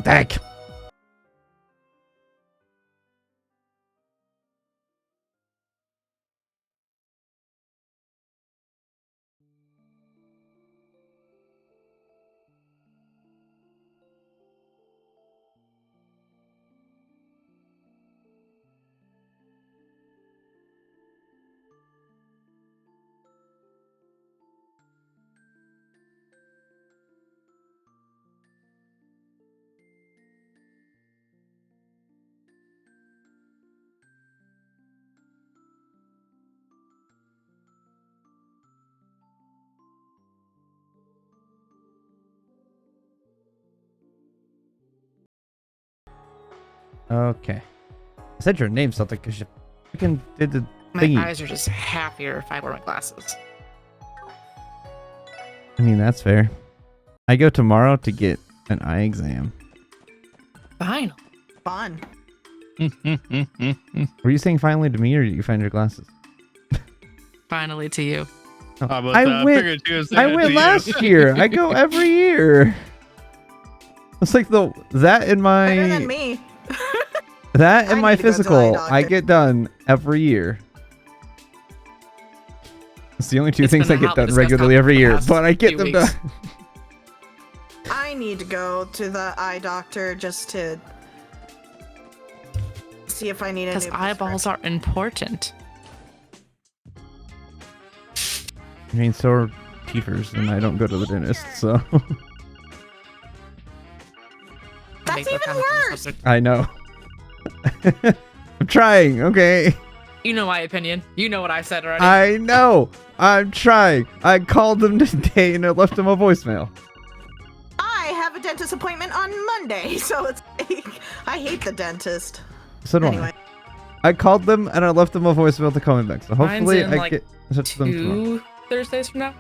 Celtic. Okay. I said your name, Celtic, because you freaking did the thingy. My eyes are just happier if I wear my glasses. I mean, that's fair. I go tomorrow to get an eye exam. Fine. Fun. Were you saying finally to me, or did you find your glasses? Finally to you. Oh, I went last year. I go every year. It's like that in my Better than me. that in I my need to go to the eye physical, doctor. I get done every year. It's the only two It's things I been a get hot done discussed regularly topic every the year, past but I get few them weeks. done. I need to go to the eye doctor just to see if I need a Because new eyeballs are important. I mean, so are teethers, and I don't go to the dentist, so That's Make no even comment on this worse. subject. I know. I'm trying, okay? You know my opinion. You know what I said already. I know. I'm trying. I called them today and I left them a voicemail. I have a dentist appointment on Monday, so it's like, I hate the dentist. So do Anyway. I called them and I left them a voicemail to call me back. So hopefully in, I like, get in touch with them tomorrow. 2 Thursdays from now?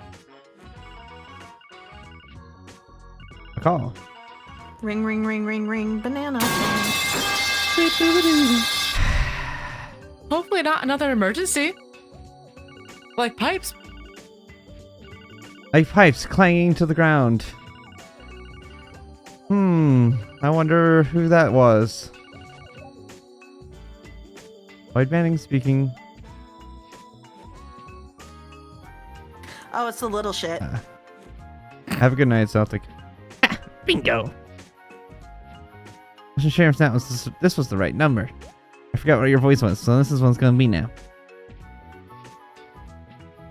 A call. Ring, ring, ring, ring, ring, banana phone. Hopefully not another emergency. Like pipes. Like pipes clanging to the ground. I wonder who that was. Lloyd Manning speaking. Oh, it's the little shit. Have a good night, Celtic. Bingo. I wasn't sure if this was the right number. I forgot what your voice was, so this is what it's gonna be now.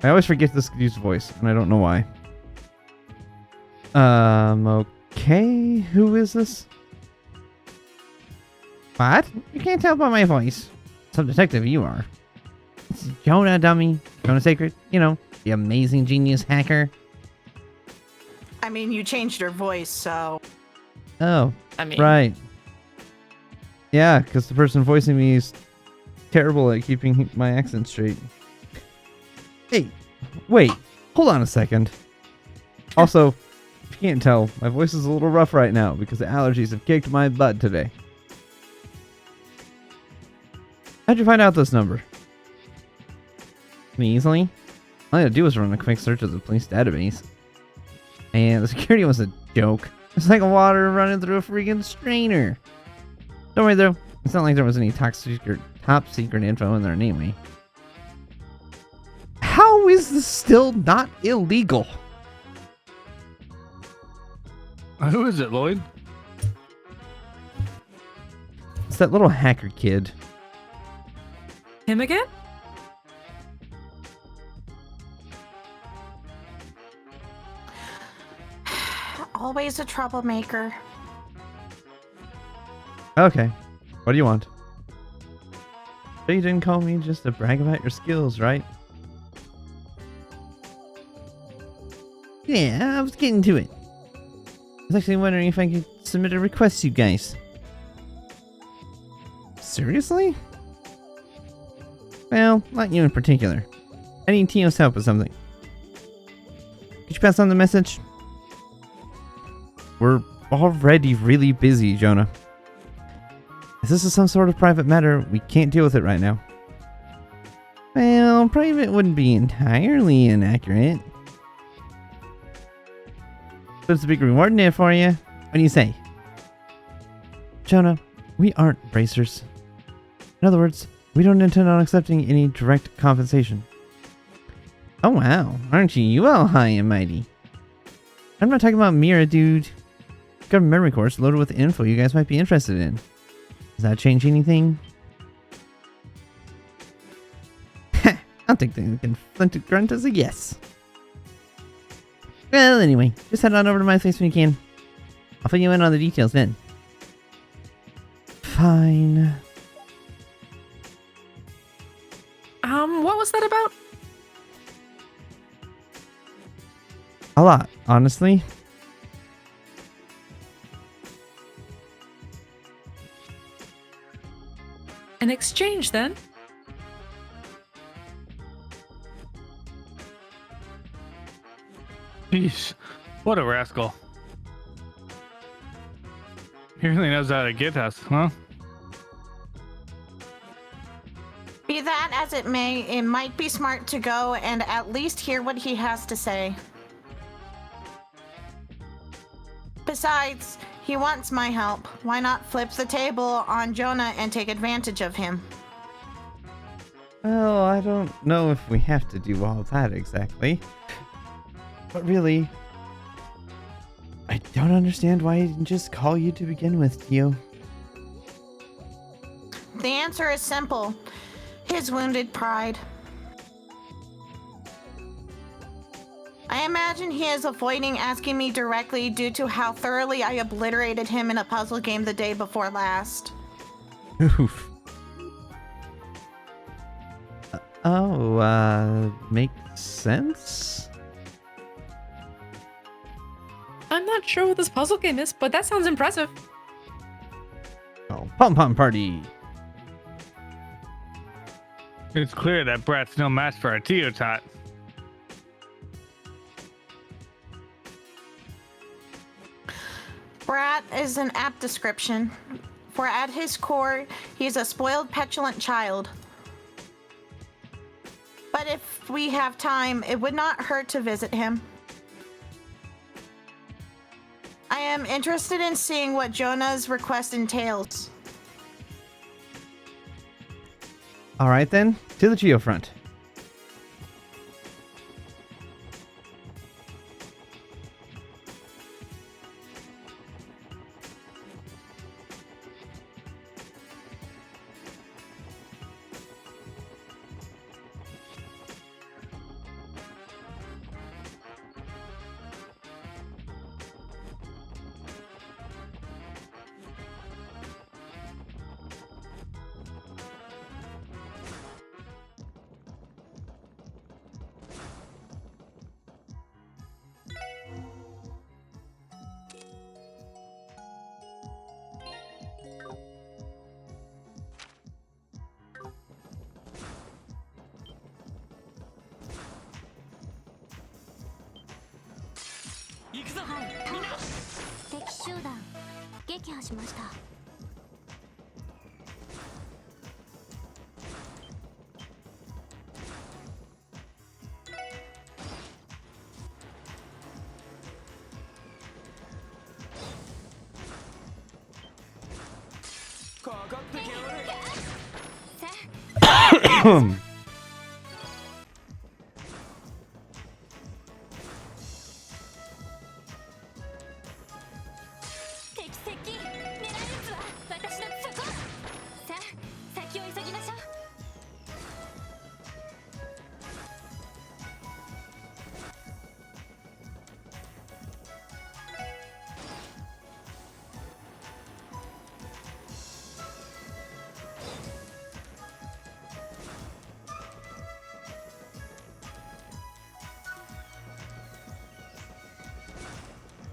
I always forget this dude's voice, and I don't know why. Okay. Who is this? What? You can't tell by my voice. Some detective you are. It's Jonah, dummy. Jonah Sacred. You know, the amazing genius hacker. I mean, you changed your voice, so Oh, I mean, right. Yeah, because the person voicing me is terrible at keeping my accent straight. Hey, wait. Hold on a second. Also, if you can't tell, my voice is a little rough right now because the allergies have kicked my butt today. How'd you find out this number? Me easily? All I had to do was run a quick search of the police database. And the security was a joke. It's like water running through a freaking strainer. Don't worry though, it's not like there was any top secret info in there anyway. How is this still not illegal? Who is it, Lloyd? It's that little hacker kid. him again? always a troublemaker. Okay. What do you want? So you didn't call me just to brag about your skills, right? Yeah, I was getting to it. I was actually wondering if I could submit a request to you guys. Seriously? Well, not you in particular. I need Tio's help with something. Could you pass on the message? We're already really busy, Jonah. If this is some sort of private matter, we can't deal with it right now. Well, private wouldn't be entirely inaccurate. There's a big reward in it for you. What do you say? Jonah, we aren't bracers. In other words, we don't intend on accepting any direct compensation. Oh wow, aren't you all high and mighty? I'm not talking about Mira, dude. Got a memory course loaded with info you guys might be interested in. Does that change anything? I'll take the conflicted grunt as a yes. Well, anyway, just head on over to my place when you can. I'll fill you in on the details then. Fine. What was that about? A lot, honestly. An exchange, then? Jeez, what a rascal. He really knows how to get us, huh? Be that as it may, it might be smart to go and at least hear what he has to say. Besides, he wants my help. Why not flip the table on Jonah and take advantage of him? Well, I don't know if we have to do all that exactly. But really, I don't understand why he didn't just call you to begin with, Tio. The answer is simple. His wounded pride. I imagine he is avoiding asking me directly due to how thoroughly I obliterated him in a puzzle game the day before last. Oof. Makes sense? I'm not sure what this puzzle game is, but that sounds impressive. Oh, pom-pom party! It's clear that Brat's no match for our Teotot. Brat is an apt description, for at his core, he is a spoiled, petulant child. But if we have time, it would not hurt to visit him. I am interested in seeing what Jonah's request entails. Alright then, to the Geofront.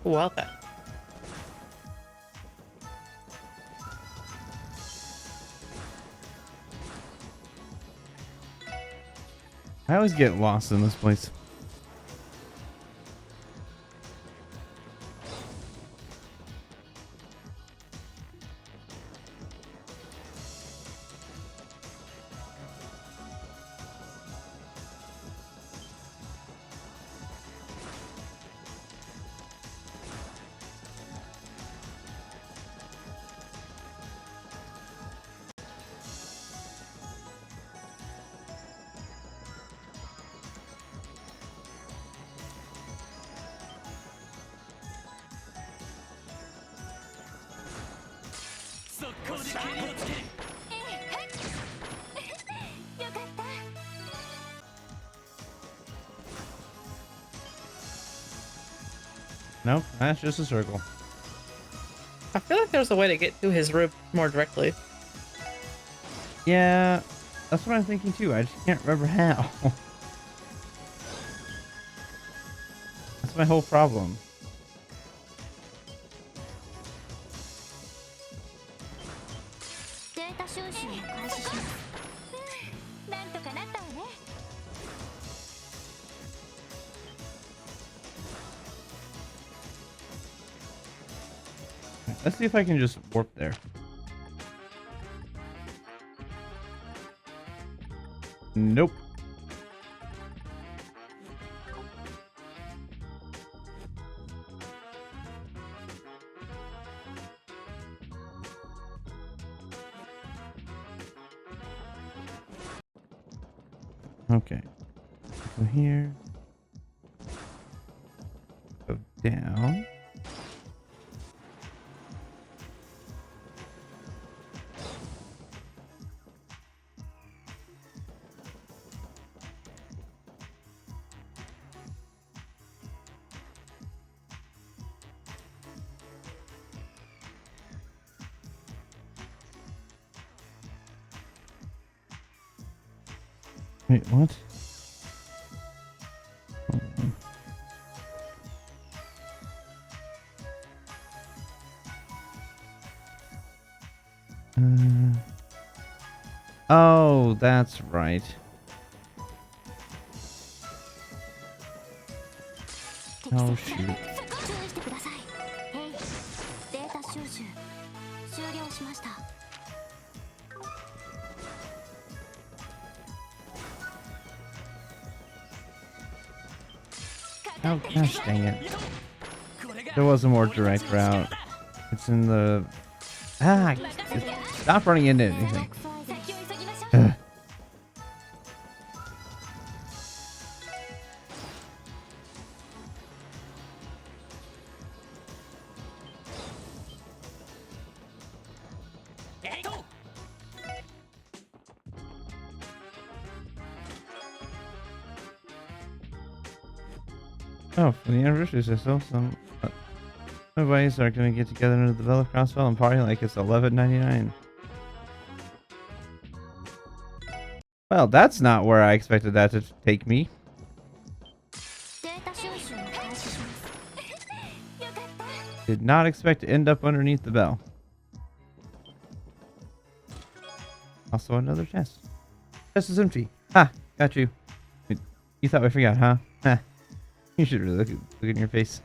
Welcome. I always get lost in this place. Nope, that's just a circle. I feel like there's a way to get to his room more directly. Yeah, that's what I'm thinking too. I just can't remember how. That's my whole problem. Let's see if I can just warp there. Nope. Okay. Go here. Go down. Wait, what? Oh, that's right. Oh, shoot. Oh, gosh dang it. There was a more direct route. It's in the... Ah! Stop running into anything. Ugh. Oh, for the anniversary system, some my buddies are gonna get together into the Vela Crossfell and party like it's 11.99. Well, that's not where I expected that to take me. Did not expect to end up underneath the bell. Also, another chest. Chest is empty. Ha! Got you. You thought we forgot, huh? Ha! You should really look in your face.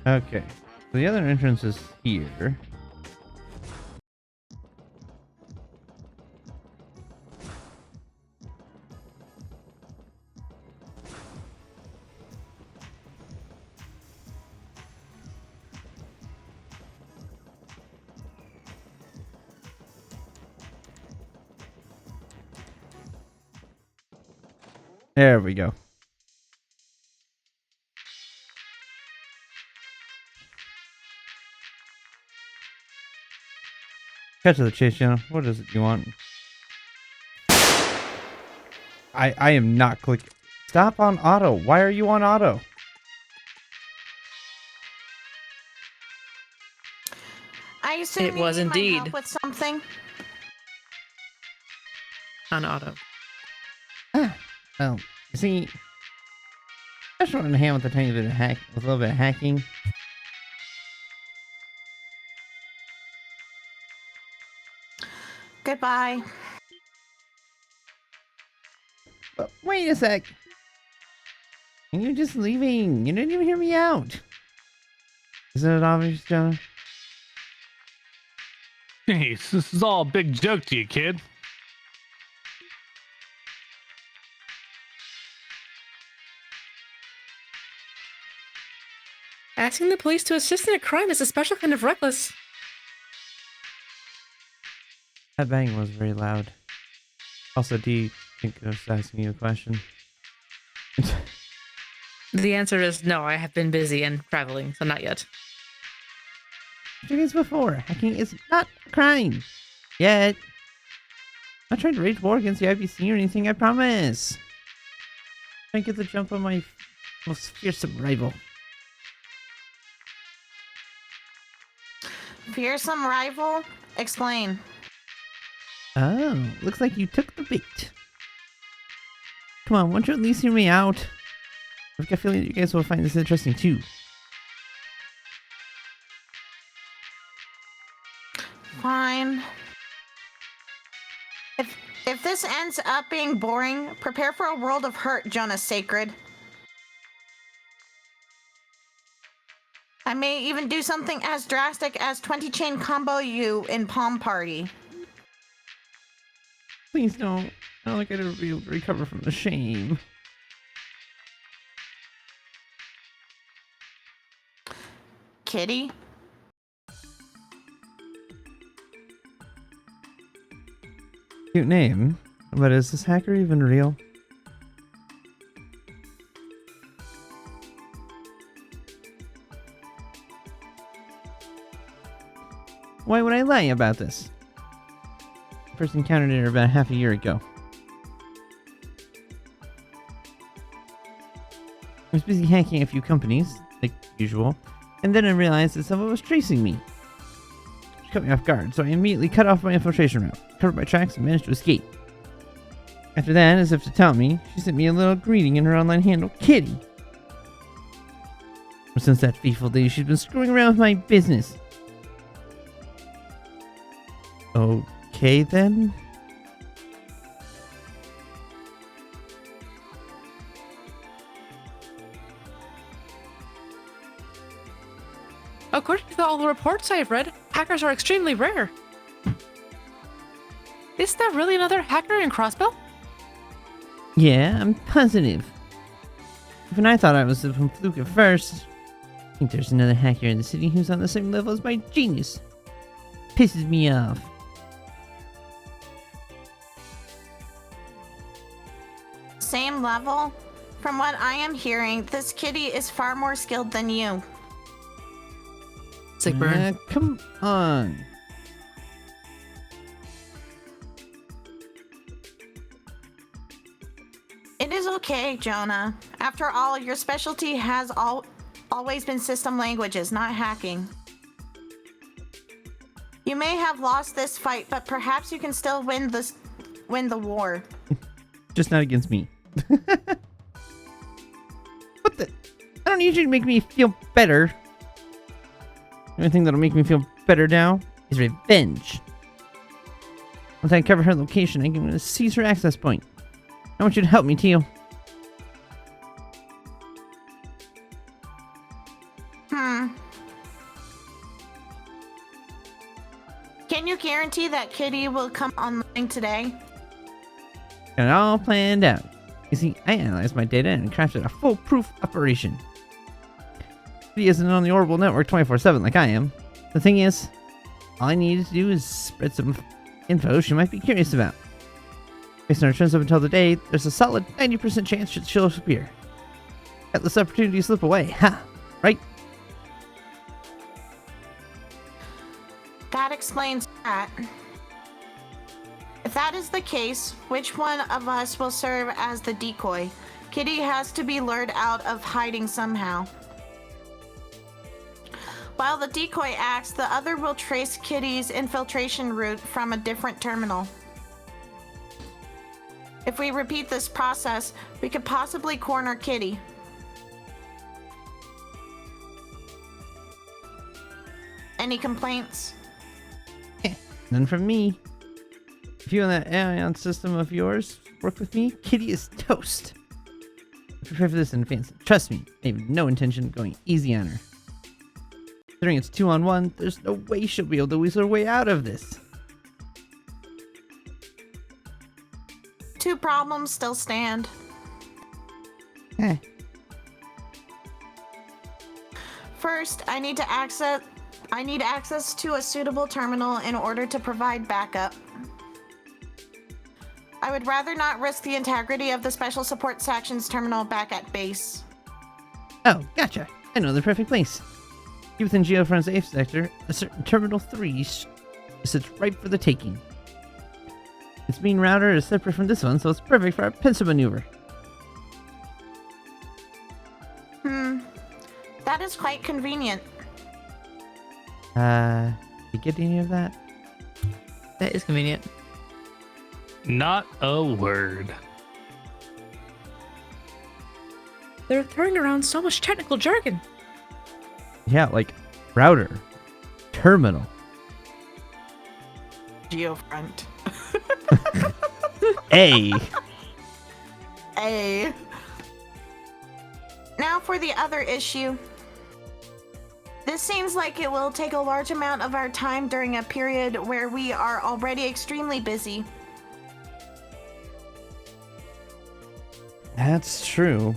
Okay, so the other entrance is here. There we go. Cut to the chase, channel. What is it you want? I am not clicking. Stop on auto. Why are you on auto? I assume It was you need my indeed. help with something. On auto. Ah, well, you see, I just wanted to hand with a tiny bit of hack, with a little bit of hacking. Goodbye. But wait a sec. And you're just leaving. You didn't even hear me out. Isn't it obvious, John? Jeez, this is all a big joke to you, kid. Asking the police to assist in a crime is a special kind of reckless. That bang was very loud. Also, do you think I was asking you a question? The answer is no, I have been busy and traveling, so not yet. 2 days before, hacking is not a crime. Yet. I'm not trying to wage war against the IBC or anything, I promise. I get the jump on my most fearsome rival. Fearsome rival? Explain. Oh, looks like you took the bait. Come on, won't you at least hear me out? I've got a feeling that you guys will find this interesting too. Fine. If this ends up being boring, prepare for a world of hurt, Jonah Sacred. I may even do something as drastic as 20-chain combo you in Palm Party. Please don't. I don't think I'd ever be able to recover from the shame. Kitty? Cute name, but is this hacker even real? Why would I lie about this? I first encountered her about half a year ago. I was busy hacking a few companies, like usual, and then I realized that someone was tracing me. She caught me off guard, so I immediately cut off my infiltration route, covered my tracks, and managed to escape. After that, as if to tell me, she sent me a little greeting in her online handle, Kitty. Since that fateful day, she's been screwing around with my business. Okay, then? According to all the reports I have read, hackers are extremely rare. Is that really another hacker in Crossbow? Yeah, I'm positive. Even I thought I was a fluke at first. I think there's another hacker in the city who's on the same level as my genius. Pisses me off. Same level? From what I am hearing, this Kitty is far more skilled than you. Sick burn. Come on. It is okay, Jonah. After all, your specialty has always been system languages, not hacking. You may have lost this fight, but perhaps you can still win the war. Just not against me. What the? I don't need you to make me feel better. The only thing that'll make me feel better now is revenge. Once I uncover her location, I'm going to seize her access point. I want you to help me, Teal. Can you guarantee that Kitty will come online today? Got it all planned out. You see, I analyzed my data and crafted a foolproof operation. He isn't on the orbital network 24/7 like I am. The thing is, all I needed to do is spread some info she might be curious about. Based on her trends up until today, there's a solid 90% chance she'll appear. Let this opportunity slip away, ha! Right? That explains that. If that is the case, which one of us will serve as the decoy? Kitty has to be lured out of hiding somehow. While the decoy acts, the other will trace Kitty's infiltration route from a different terminal. If we repeat this process, we could possibly corner Kitty. Any complaints? None from me. If you and that Ion system of yours work with me, Kitty is toast. Prepare for this in advance. Trust me, I have no intention of going easy on her. Considering it's 2-on-1, there's no way she'll be able to weasel her way out of this. Two problems still stand. First, I need access to a suitable terminal in order to provide backup. I would rather not risk the integrity of the Special Support Section's terminal back at base. Oh, gotcha. I know the perfect place. Within Geofront's safe sector, a certain Terminal 3 sits right for the taking. Its main router is separate from this one, so it's perfect for our pincer maneuver. That is quite convenient. You get any of that? That is convenient. Not a word. They're throwing around so much technical jargon. Yeah, like router, terminal. Geofront. A. A. Now for the other issue. This seems like it will take a large amount of our time during a period where we are already extremely busy. That's true.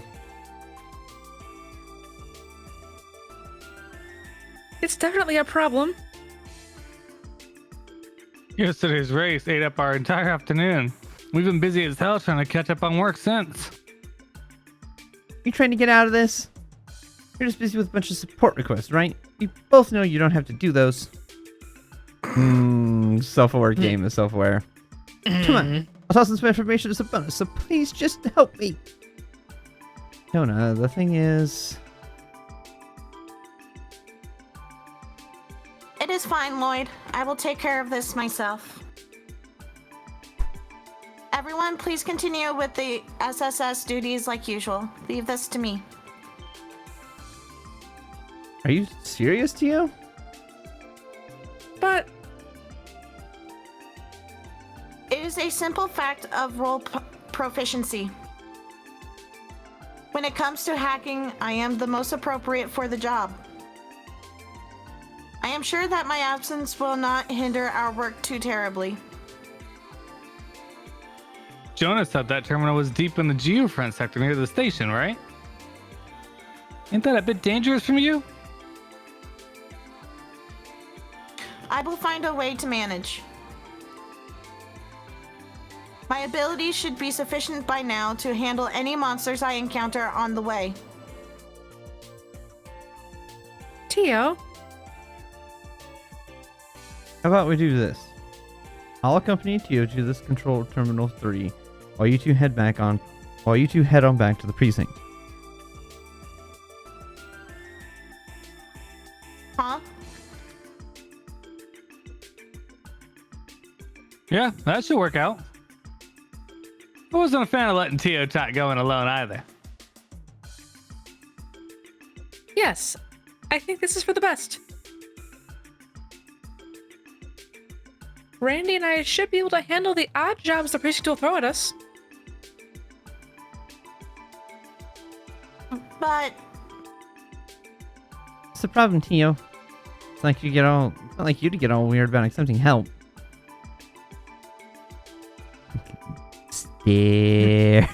It's definitely a problem. Yesterday's race ate up our entire afternoon. We've been busy as hell trying to catch up on work since. You trying to get out of this? You're just busy with a bunch of support requests, right? We both know you don't have to do those. Self-aware game is self-aware. Come on. I'll toss some information as a bonus, so please just help me. Jonah, the thing is... It is fine, Lloyd. I will take care of this myself. Everyone, please continue with the SSS duties like usual. Leave this to me. Are you serious, Tio? But It is a simple fact of role proficiency. When it comes to hacking, I am the most appropriate for the job. I am sure that my absence will not hinder our work too terribly. Jonas thought that terminal was deep in the Geofront sector near the station, right? Ain't that a bit dangerous from you? I will find a way to manage. My abilities should be sufficient by now to handle any monsters I encounter on the way. Tio, How about we do this? I'll accompany Tio to this control terminal 3 while you two head on back to the precinct. Huh? Yeah, that should work out. I wasn't a fan of letting Tio Tot go in alone either. yes, I think this is for the best. Randy and I should be able to handle the odd jobs the precinct will throw at us. But What's the problem, Tio? It's not like you to get all weird about accepting help. Stare.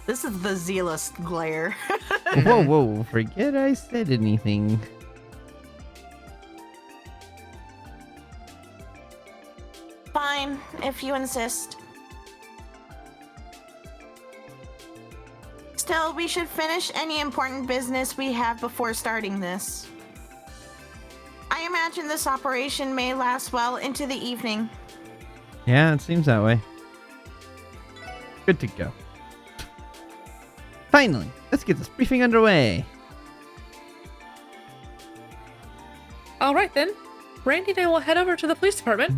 this is the zealous glare. Whoa, forget I said anything. Fine, if you insist. Still, we should finish any important business we have before starting this. I imagine this operation may last well into the evening. Yeah, it seems that way. Good to go. Finally, let's get this briefing underway. All right then, Randy and I will head over to the police department.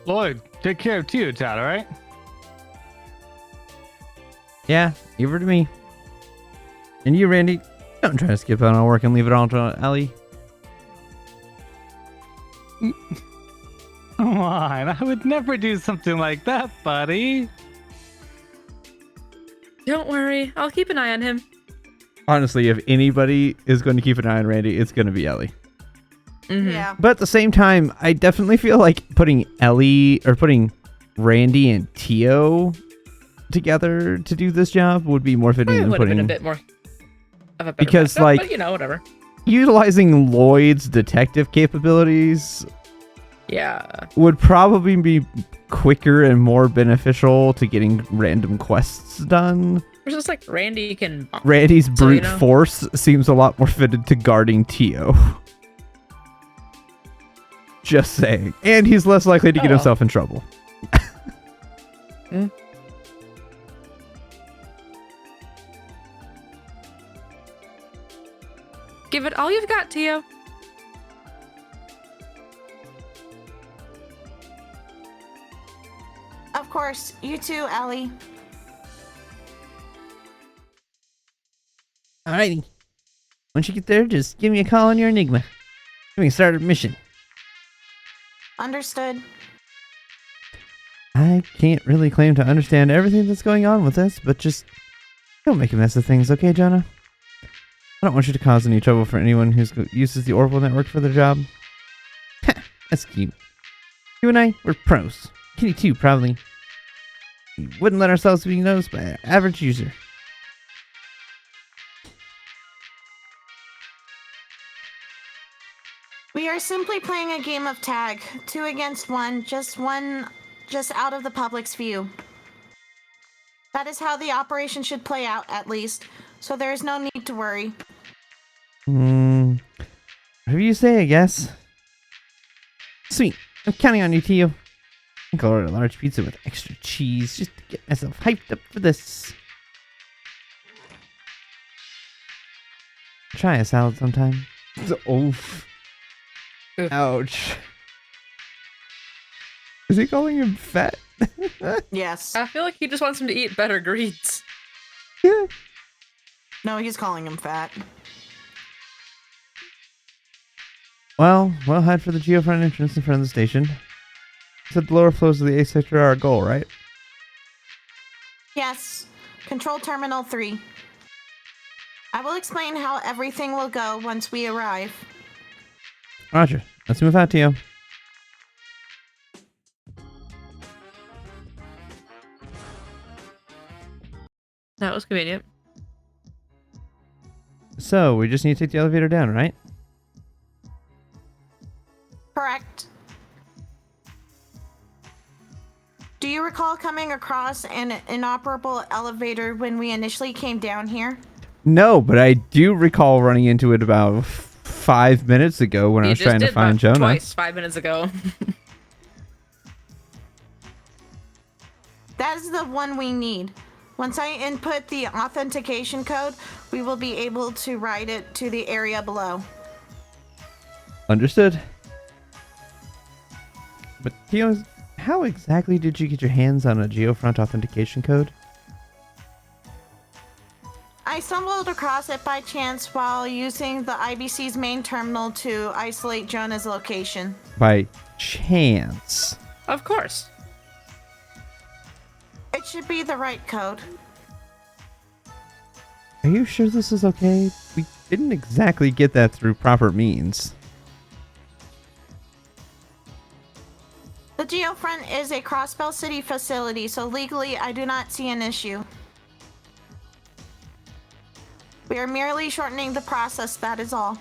Lloyd, take care of Tio Tot, alright? Yeah, leave her to me. And you, Randy, don't try to skip out on work and leave it all to Ellie. Come on, I would never do something like that, buddy. Don't worry, I'll keep an eye on him. Honestly, if anybody is going to keep an eye on Randy, it's going to be Ellie. Mhm. Yeah. But at the same time, I definitely feel like putting Randy and Tio together to do this job would be more fitting It than would have been a putting. bit more of a better Because, matchup, like- but, you know, whatever. Utilizing Lloyd's detective capabilities Yeah. would probably be quicker and more beneficial to getting random quests done. It's just like Randy can. Randy's So, you brute know. force seems a lot more fitted to guarding Tio. Just saying. And he's less likely to Oh, get well. himself in trouble. Give it all you've got, Tio. Of course, you too, Ellie. Alrighty. Once you get there, just give me a call on your Enigma. We can start a mission. Understood. I can't really claim to understand everything that's going on with this, but just don't make a mess of things, okay, Jonah? I don't want you to cause any trouble for anyone who uses the Orville network for their job. That's cute. You and I, we're pros. Kitty too, probably. We wouldn't let ourselves be noticed by an average user. We are simply playing a game of tag. 2 against 1, just out of the public's view. That is how the operation should play out, at least. So there is no need to worry. Whatever you say, I guess. Sweet. I'm counting on you, Tio. I think I'll order a large pizza with extra cheese just to get myself hyped up for this. Try a salad sometime. Oof. Oof. Ouch. Is he calling him fat? Yes. I feel like he just wants him to eat better greens. Yeah. No, he's calling him fat. Well, we'll head for the geofront entrance in front of the station. Said the lower floors of the A sector are our goal, right? Yes. Control Terminal 3. I will explain how everything will go once we arrive. Roger. Let's move out, Tio. That was convenient. So, we just need to take the elevator down, right? Correct. Do you recall coming across an inoperable elevator when we initially came down here? No, but I do recall running into it about 5 minutes ago when I You was just trying to did find that Jonah. twice 5 minutes ago. That is the one we need. Once I input the authentication code, we will be able to write it to the area below. Understood. But Tio, how exactly did you get your hands on a geofront authentication code? I stumbled across it by chance while using the IBC's main terminal to isolate Jonah's location. By chance. Of course. It should be the right code. Are you sure this is okay? We didn't exactly get that through proper means. The Geofront is a Crossbell City facility, so legally I do not see an issue. We are merely shortening the process, that is all.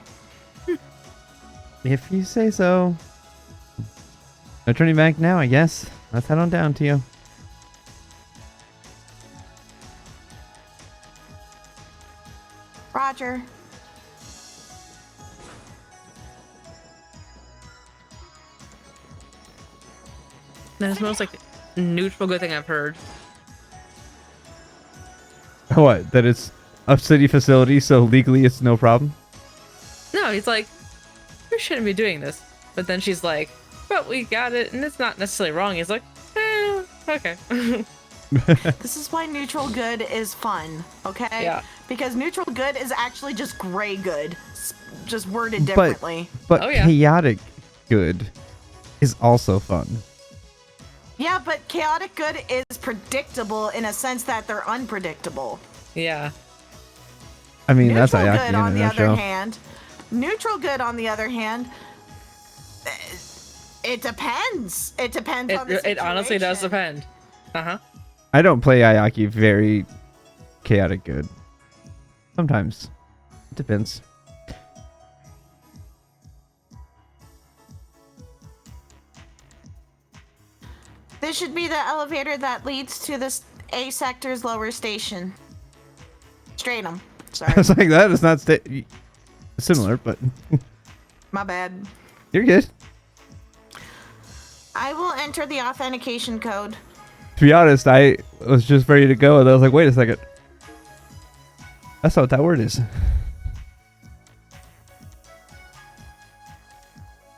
If you say so. No turning back now, I guess. Let's head on down, Tio. Roger. That smells like neutral good thing I've heard. What? That it's a city facility, so legally it's no problem? No, he's like, we shouldn't be doing this. But then she's like, but we got it, and it's not necessarily wrong. He's like, okay. This is why neutral good is fun, okay? Yeah. Because neutral good is actually just gray good, just worded differently. But Oh, yeah. chaotic good is also fun. Yeah, but chaotic good is predictable in a sense that they're unpredictable. Yeah. I mean, that's Neutral Ayaki good, in on a the other nutshell. hand, neutral good, on the other hand, It depends. It depends on the situation. It honestly does depend. Uh-huh. I don't play Ayaki very chaotic good. Sometimes. It depends. This should be the elevator that leads to this A sector's lower station. Stratum. Sorry. It's like that is not similar, but My bad. you're good. I will enter the authentication code. To be honest, I was just ready to go, and I was like, wait a second. That's not what that word is.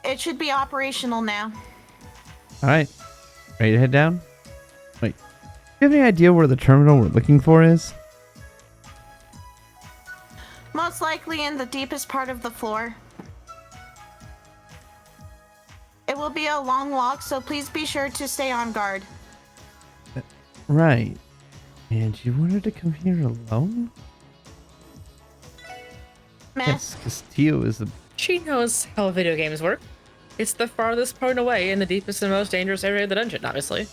It should be operational now. All right. Ready to head down? Wait. Do you have any idea where the terminal we're looking for is? Most likely in the deepest part of the floor. It will be a long walk, so please be sure to stay on guard. Right. And you wanted to come here alone? Meh. Yes, because Tio is the... She knows how video games work. It's the farthest point away in the deepest and most dangerous area of the dungeon, obviously.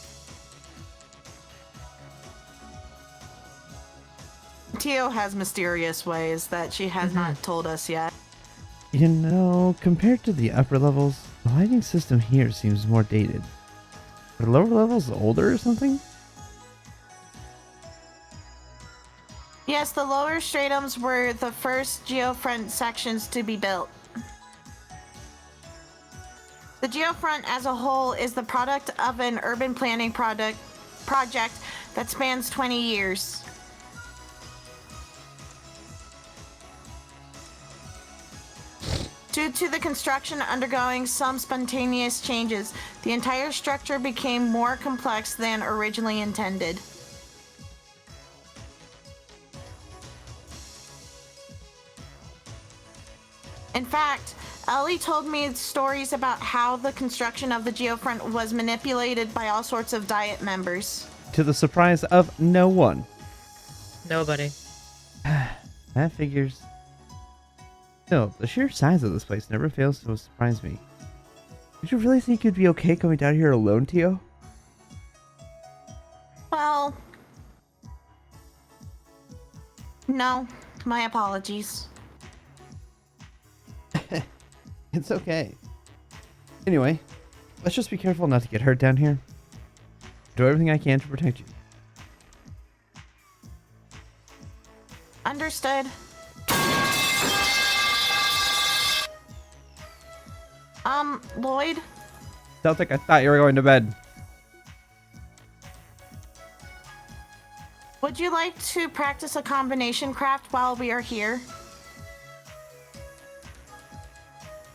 Tio has mysterious ways that she has not told us yet. You know, compared to the upper levels, the lighting system here seems more dated. Are the lower levels older or something? Yes, the lower stratums were the first geofront sections to be built. The geofront as a whole is the product of an urban planning project that spans 20 years. Due to the construction undergoing some spontaneous changes, the entire structure became more complex than originally intended. In fact, Ellie told me stories about how the construction of the geofront was manipulated by all sorts of Diet members. To the surprise of no one. Nobody. That figures. Still, the sheer size of this place never fails to surprise me. Did you really think you'd be okay coming down here alone, Tio? Well, no, my apologies. It's okay. Anyway, let's just be careful not to get hurt down here. Do everything I can to protect you. Understood. Lloyd? Celtic, I thought you were going to bed. Would you like to practice a combination craft while we are here?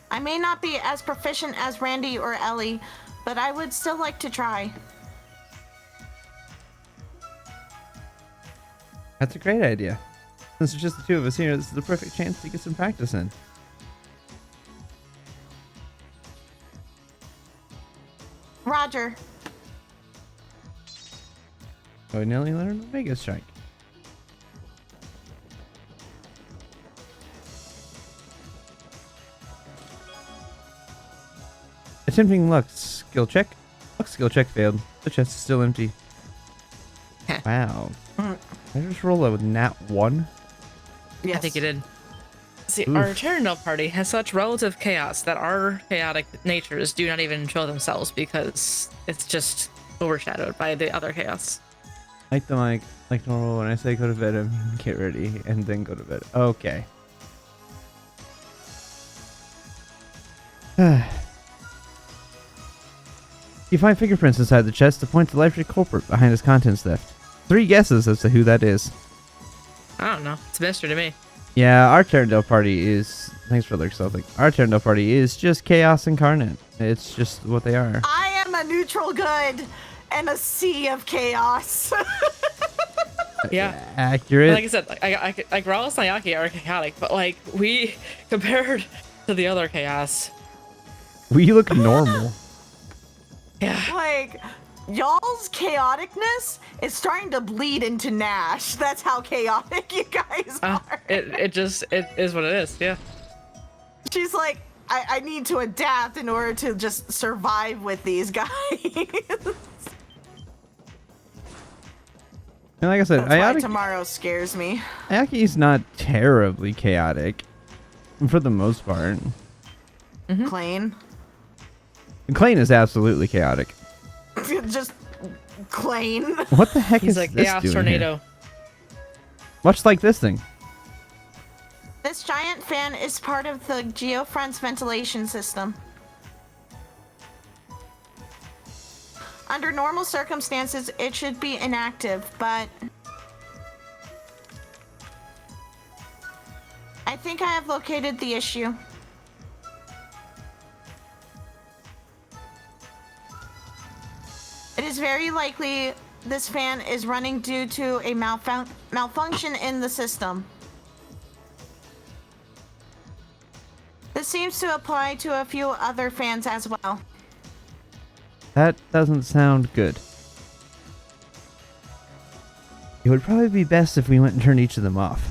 I may not be as proficient as Randy or Ellie, but I would still like to try. That's a great idea. Since it's just the two of us here, this is the perfect chance to get some practice in. Roger. Oh, Nelly learned Omega Strike. Attempting luck skill check. Luck skill check failed. The chest is still empty. Wow. I just roll a nat 1. Yes. I think you did. See, Oof. our Terranil party has such relative chaos that our chaotic natures do not even show themselves because it's just overshadowed by the other chaos. Like normal, when I say go to bed, I mean get ready and then go to bed. Okay. You find fingerprints inside the chest to point to the likely culprit behind his contents theft. 3 guesses as to who that is. I don't know. It's a mystery to me. Yeah, our Terrandale party is... Thanks for Lurk Celtic. Our Terrandale party is just chaos incarnate. It's just what they are. I am a neutral good and a sea of chaos. Yeah. Accurate. Like I said, like Rallis and Ayaki are chaotic, but like we compared to the other chaos. We look normal. Yeah. Like, y'all's chaoticness is starting to bleed into Nash. That's how chaotic you guys are. It is what it is. Yeah. She's like, I need to adapt in order to just survive with these guys. And like I said, That's why tomorrow scares me. Ayaki's not terribly chaotic, for the most part. Clane. Clane is absolutely chaotic. Just Clane. What the heck He's is like this chaos doing tornado. here? Much like this thing. This giant fan is part of the geofront's ventilation system. Under normal circumstances, it should be inactive, but I think I have located the issue. It is very likely this fan is running due to a malfunction in the system. This seems to apply to a few other fans as well. That doesn't sound good. It would probably be best if we went and turned each of them off.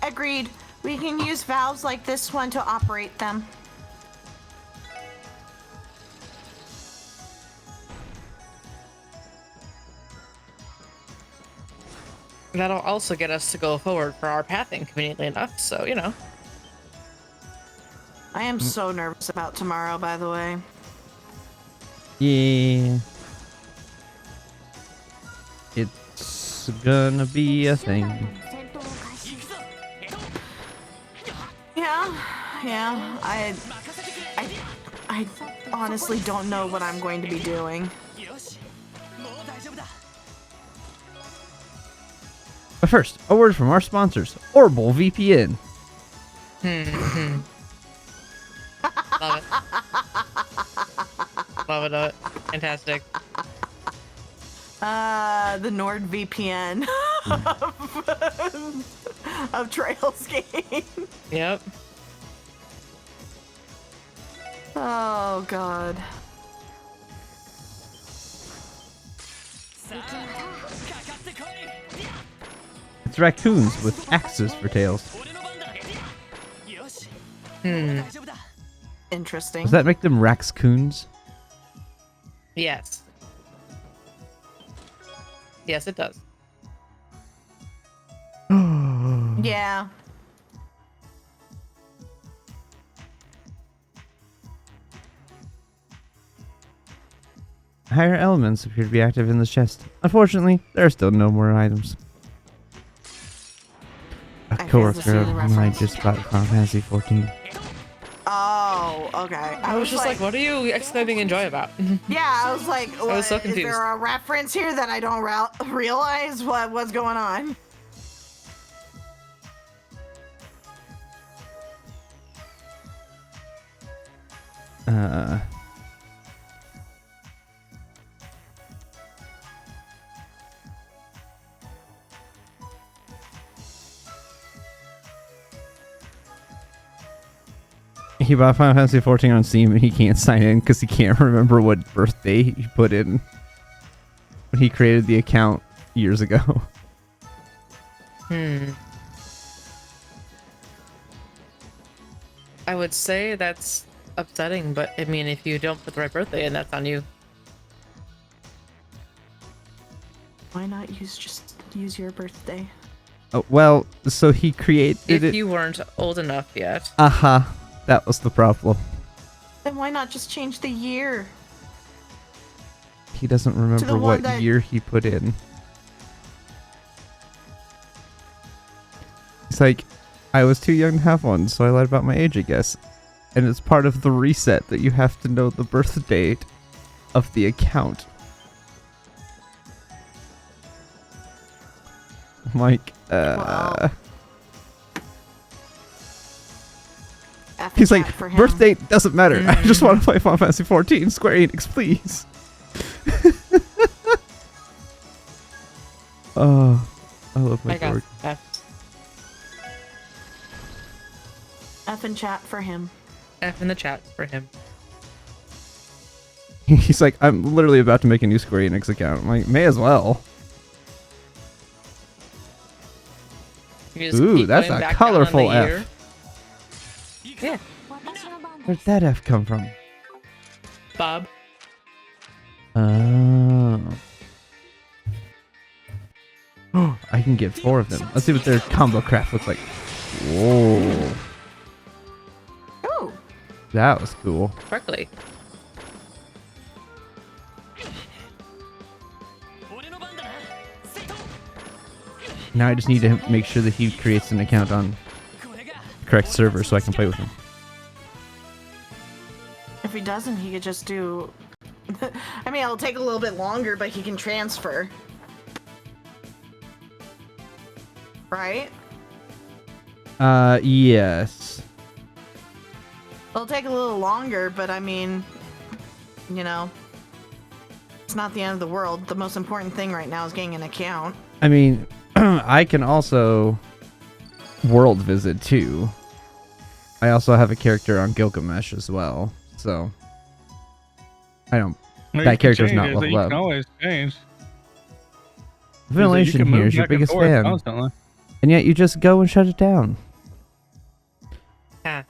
Agreed. We can use valves like this one to operate them. That'll also get us to go forward for our pathing, conveniently enough. So, you know. I am so nervous about tomorrow, by the way. Yeah. It's gonna be a thing. Yeah. I honestly don't know what I'm going to be doing. But first, a word from our sponsors, Orbital VPN. Love it. Love it. Fantastic. The NordVPN of Trails game. Yep. Oh god. It's raccoons with axes for tails. Interesting. Does that make them Raxcoons? Yes. Yes, it does. Yeah. Higher elements appear to be active in this chest. Unfortunately, there are still no more items. A I coworker failed to of see the mine reference. just bought Final Fantasy 14. Oh, okay. I was just like, what are you exclaiming enjoy about? Yeah, I was like, I was so is confused. there a reference here that I don't realize what's going on? He bought Final Fantasy 14 on Steam and he can't sign in because he can't remember what birthday he put in when he created the account years ago. I would say that's upsetting, but I mean, if you don't put the right birthday in, that's on you. Why not use your birthday? Oh, well, so he created If it. you weren't old enough yet. That was the problem. Then why not just change the year? He doesn't remember one what that- year he put in. It's like, I was too young to have one, so I lied about my age, I guess. And it's part of the reset that you have to know the birth date of the account. I'm like, Wow. F He's and like, chat for him. birth date doesn't matter. I just want to play Final Fantasy 14. Square Enix, please. Oh, I love my I got dork. F. F and chat for him. F in the chat for him. He's like, I'm literally about to make a new Square Enix account. I'm like, may as well. You just Ooh, keep that's going a back down on the colorful F. year. Yeah, Where'd that F come from? Bob. Oh. I can get 4 of them. Let's see what their combo craft looks like. Whoa. Ooh. That was cool. Sparkly. Now I just need to make sure that he creates an account on the correct server so I can play with him. If he doesn't, he could just do. I mean, it'll take a little bit longer, but he can transfer. Right? Yes. It'll take a little longer, but I mean, you know, it's not the end of the world. The most important thing right now is getting an account. I mean, I can also world visit too. I also have a character on Gilgamesh as well, so I don't. Well, That you can character's change not it, leveled you up. can always change. Ventilation here is your biggest fan, Constantly. and yet you just go and shut it down. Ah.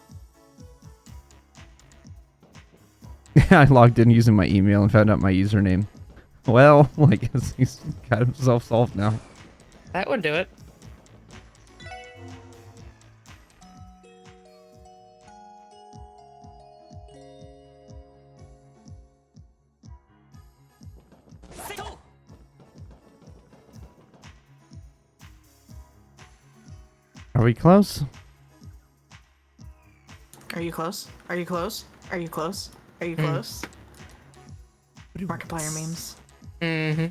I logged in using my email and found out my username. Well, I guess he's got himself solved now. That would do it. Are we close? Are you close? Are you close? Are you close? Are you close? Markiplier memes. Mm-hmm.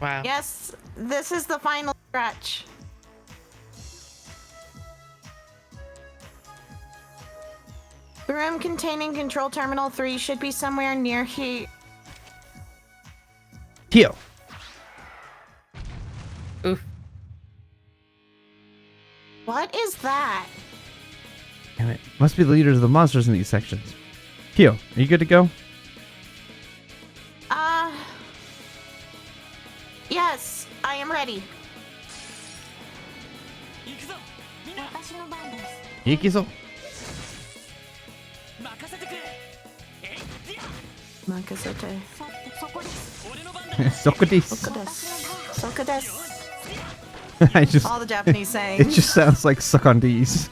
Wow. Yes, this is the final stretch. The room containing Control Terminal 3 should be somewhere near here. Tio. Oof. What is that? Damn it. Must be the leaders of the monsters in these sections. Tio, are you good to go? Yes, I am ready. Ikizo. Makasete. Sokotis. Sokodesu. I just. All the Japanese sayings. It just sounds like suck on D's.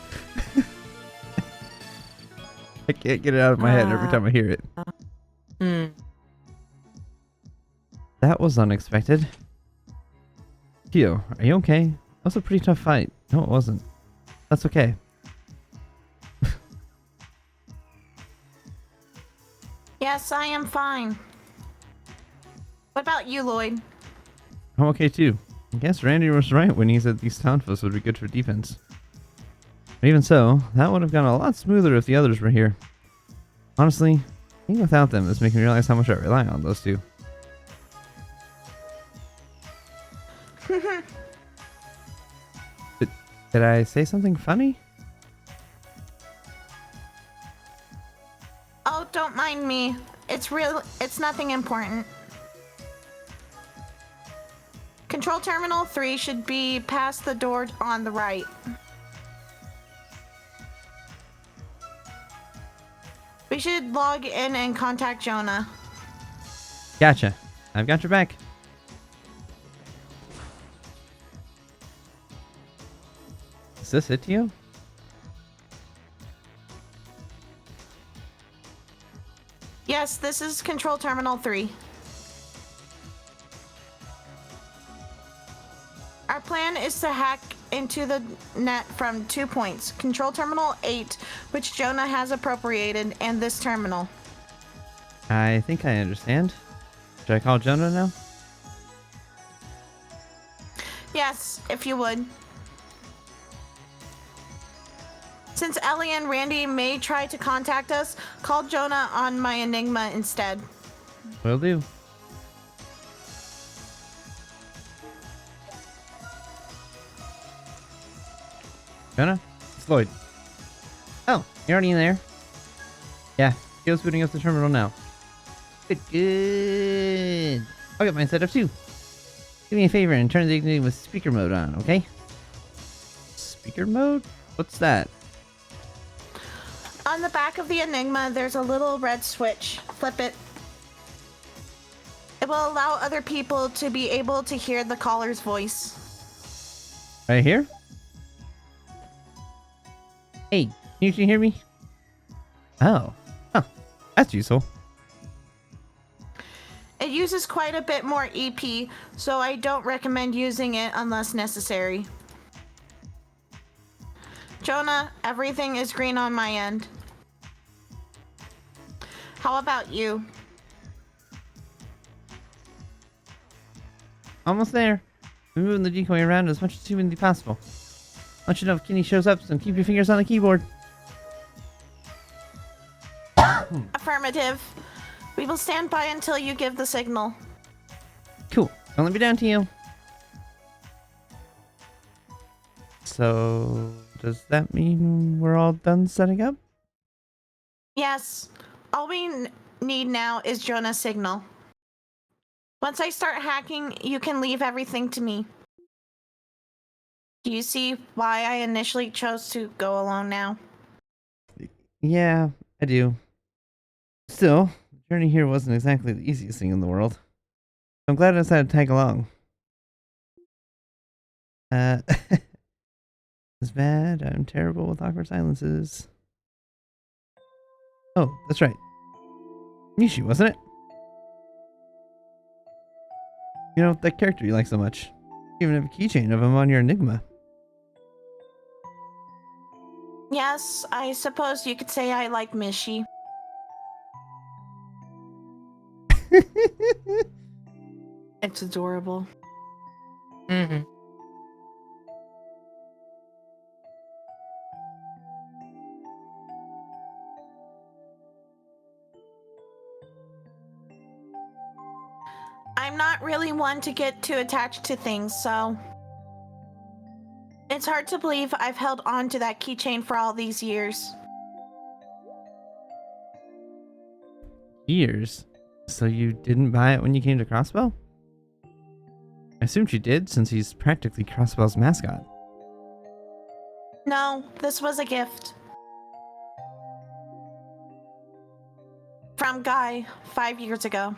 I can't get it out of my head every time I hear it. Hmm. That was unexpected. Tio, are you okay? That was a pretty tough fight. No, it wasn't. That's okay. Yes, I am fine. What about you, Lloyd? I'm okay too. I guess Randy was right when he said these Tonfas would be good for defense. But even so, that would have gone a lot smoother if the others were here. Honestly, being without them is making me realize how much I rely on those two. Did I say something funny? Oh, don't mind me. It's nothing important. Control Terminal 3 should be past the door on the right. We should log in and contact Jonah. Gotcha. I've got your back. Is this it, Tio? Yes, this is Control Terminal 3. Our plan is to hack into the net from 2 points. Control Terminal 8, which Jonah has appropriated, and this terminal. I think I understand. Should I call Jonah now? Yes, if you would. Since Ellie and Randy may try to contact us, call Jonah on my Enigma instead. Will do. Jonah? It's Lloyd. Oh, you're already in there. Yeah, Tio's booting up the terminal now. Good, good. I'll get mine set up too. Do me a favor and turn the Enigma with speaker mode on, okay? Speaker mode? What's that? On the back of the Enigma, there's a little red switch. Flip it. It will allow other people to be able to hear the caller's voice. Right here? Hey, can you hear me? Oh. Huh. That's useful. It uses quite a bit more EP, so I don't recommend using it unless necessary. Jonah, everything is green on my end. How about you? Almost there. We're moving the decoy around as much as humanly possible. Once you know if Kenny shows up, so keep your fingers on the keyboard. Affirmative. We will stand by until you give the signal. Cool. Don't let me down to you. So, does that mean we're all done setting up? Yes. All we need now is Jonah's signal. Once I start hacking, you can leave everything to me. Do you see why I initially chose to go alone now? Yeah, I do. Still, the journey here wasn't exactly the easiest thing in the world. I'm glad I decided to tag along. It's bad. I'm terrible with awkward silences. Oh, that's right. Nishi, wasn't it? You know, that character you like so much. You even have a keychain of him on your Enigma. Yes, I suppose you could say I like Mishi. It's adorable. Mm-hmm. I'm not really one to get too attached to things, so it's hard to believe I've held on to that keychain for all these years. Years? So you didn't buy it when you came to Crossbow? I assumed you did, since he's practically Crossbow's mascot. No, this was a gift. From Guy, 5 years ago.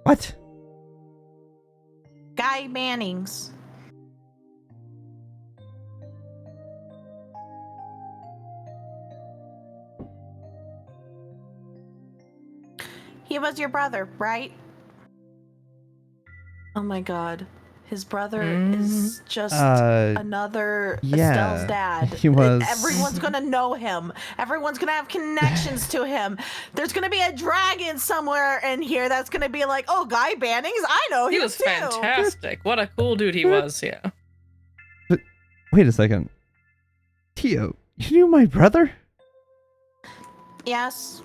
What? Guy Mannings. He was your brother, right? Oh my god. His brother is just another Estelle's dad. He was. Everyone's gonna know him. Everyone's gonna have connections to him. There's gonna be a dragon somewhere in here that's gonna be like, oh, Guy Bannings, I know him He was too. fantastic. What a cool dude he was, yeah. But wait a second. Tio, you knew my brother? Yes.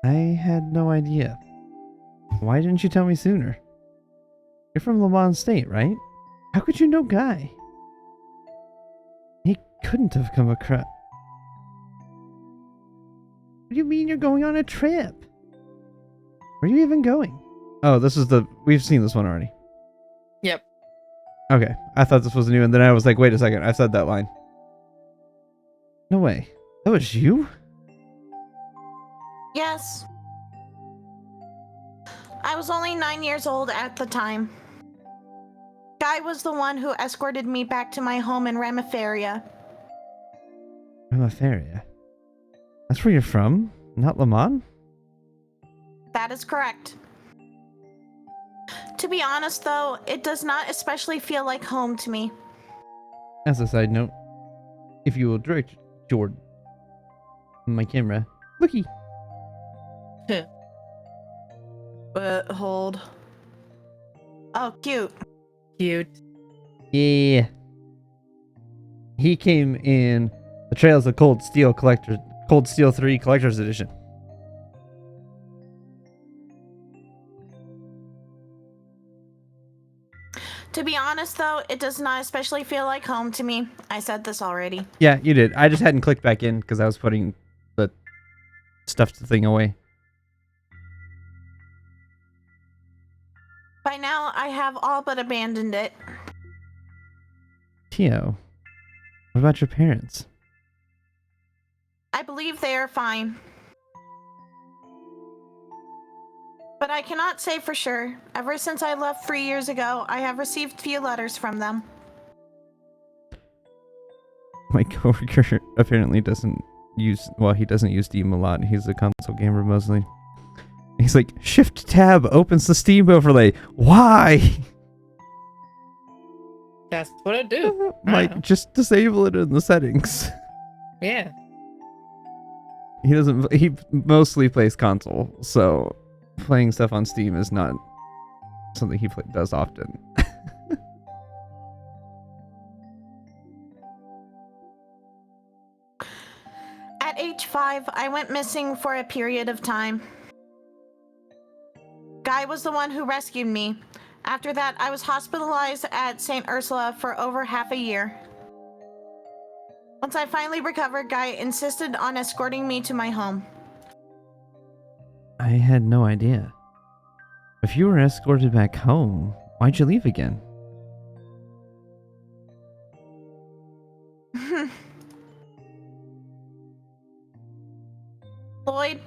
I had no idea. Why didn't you tell me sooner? You're from Lamont State, right? How could you know Guy? He couldn't have come across. What do you mean you're going on a trip? Where are you even going? Oh, this is the... We've seen this one already. Yep. Okay, I thought this was new, and then I was like, wait a second, I said that line. No way. That was you? Yes. I was only 9 years old at the time. Guy was the one who escorted me back to my home in Ramifaria. Ramifaria? That's where you're from? Not Lamont? That is correct. To be honest, though, it does not especially feel like home to me. As a side note, if you will direct Jordan, my camera, looky. But hold. Oh, cute. Cute. Yeah. He came in the Trails of Cold Steel Cold Steel 3 Collector's Edition. To be honest, though, it does not especially feel like home to me. I said this already. Yeah, you did. I just hadn't clicked back in because I was putting the stuffed the thing away. By now, I have all but abandoned it. Tio, what about your parents? I believe they are fine. But I cannot say for sure. Ever since I left 3 years ago, I have received few letters from them. My coworker apparently doesn't use, well, he doesn't use Steam a lot. He's a console gamer mostly. He's like, Shift Tab opens the Steam overlay. Why? That's what I do. Like, just disable it in the settings. Yeah. He mostly plays console, so playing stuff on Steam is not something he does often. At age 5, I went missing for a period of time. Guy was the one who rescued me. After that, I was hospitalized at St. Ursula for over half a year. Once I finally recovered, Guy insisted on escorting me to my home. I had no idea. If you were escorted back home, why'd you leave again? Lloyd,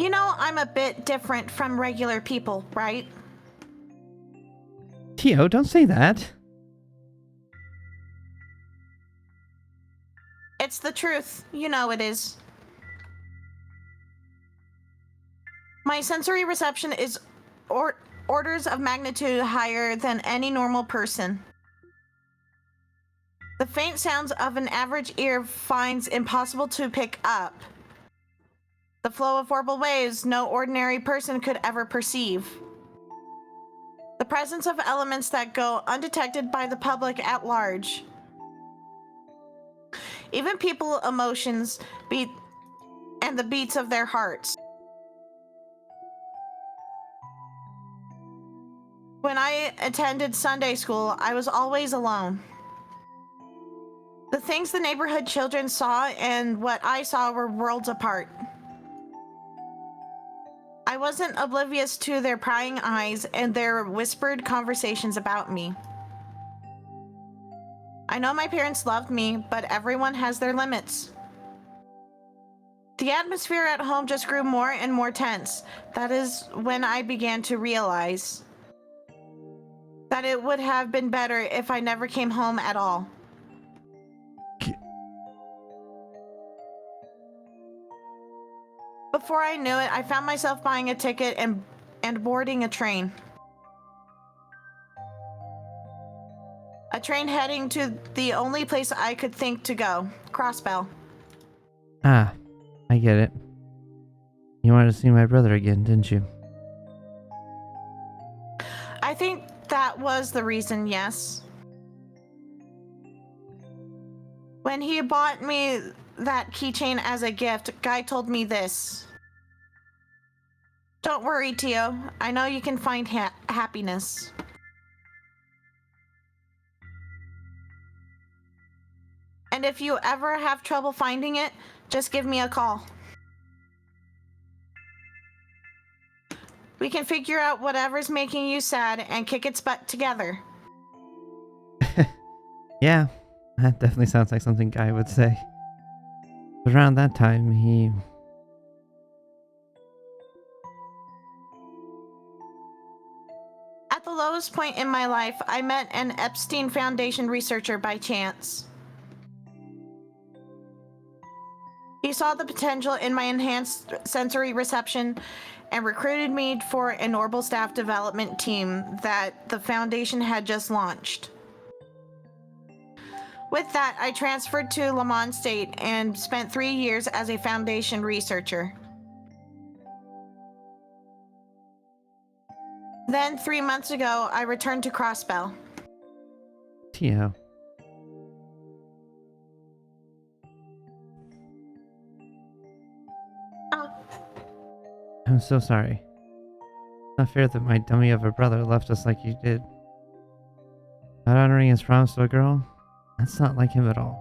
you know I'm a bit different from regular people, right? Tio, don't say that. It's the truth. You know it is. My sensory reception is orders of magnitude higher than any normal person. The faint sounds of an average ear finds impossible to pick up. The flow of horrible waves no ordinary person could ever perceive. The presence of elements that go undetected by the public at large. Even people's emotions beat and the beats of their hearts. When I attended Sunday school, I was always alone. The things the neighborhood children saw and what I saw were worlds apart. I wasn't oblivious to their prying eyes and their whispered conversations about me. I know my parents loved me, but everyone has their limits. The atmosphere at home just grew more and more tense. That is when I began to realize that it would have been better if I never came home at all. Before I knew it, I found myself buying a ticket and boarding a train. A train heading to the only place I could think to go, Crossbell. Ah, I get it. You wanted to see my brother again, didn't you? I think that was the reason, yes. When he bought me that keychain as a gift, Guy told me this. Don't worry, Tio. I know you can find happiness. And if you ever have trouble finding it, just give me a call. We can figure out whatever's making you sad and kick its butt together. Yeah, that definitely sounds like something Guy would say. But around that time, he... At the lowest point in my life, I met an Epstein Foundation researcher by chance. He saw the potential in my enhanced sensory reception and recruited me for an orbital staff development team that the Foundation had just launched. With that, I transferred to Lamont State and spent 3 years as a Foundation researcher. Then, 3 months ago, I returned to Crossbell. Tio. Oh, I'm so sorry. Not fair that my dummy of a brother left us like you did. Not honoring his promise to a girl? That's not like him at all.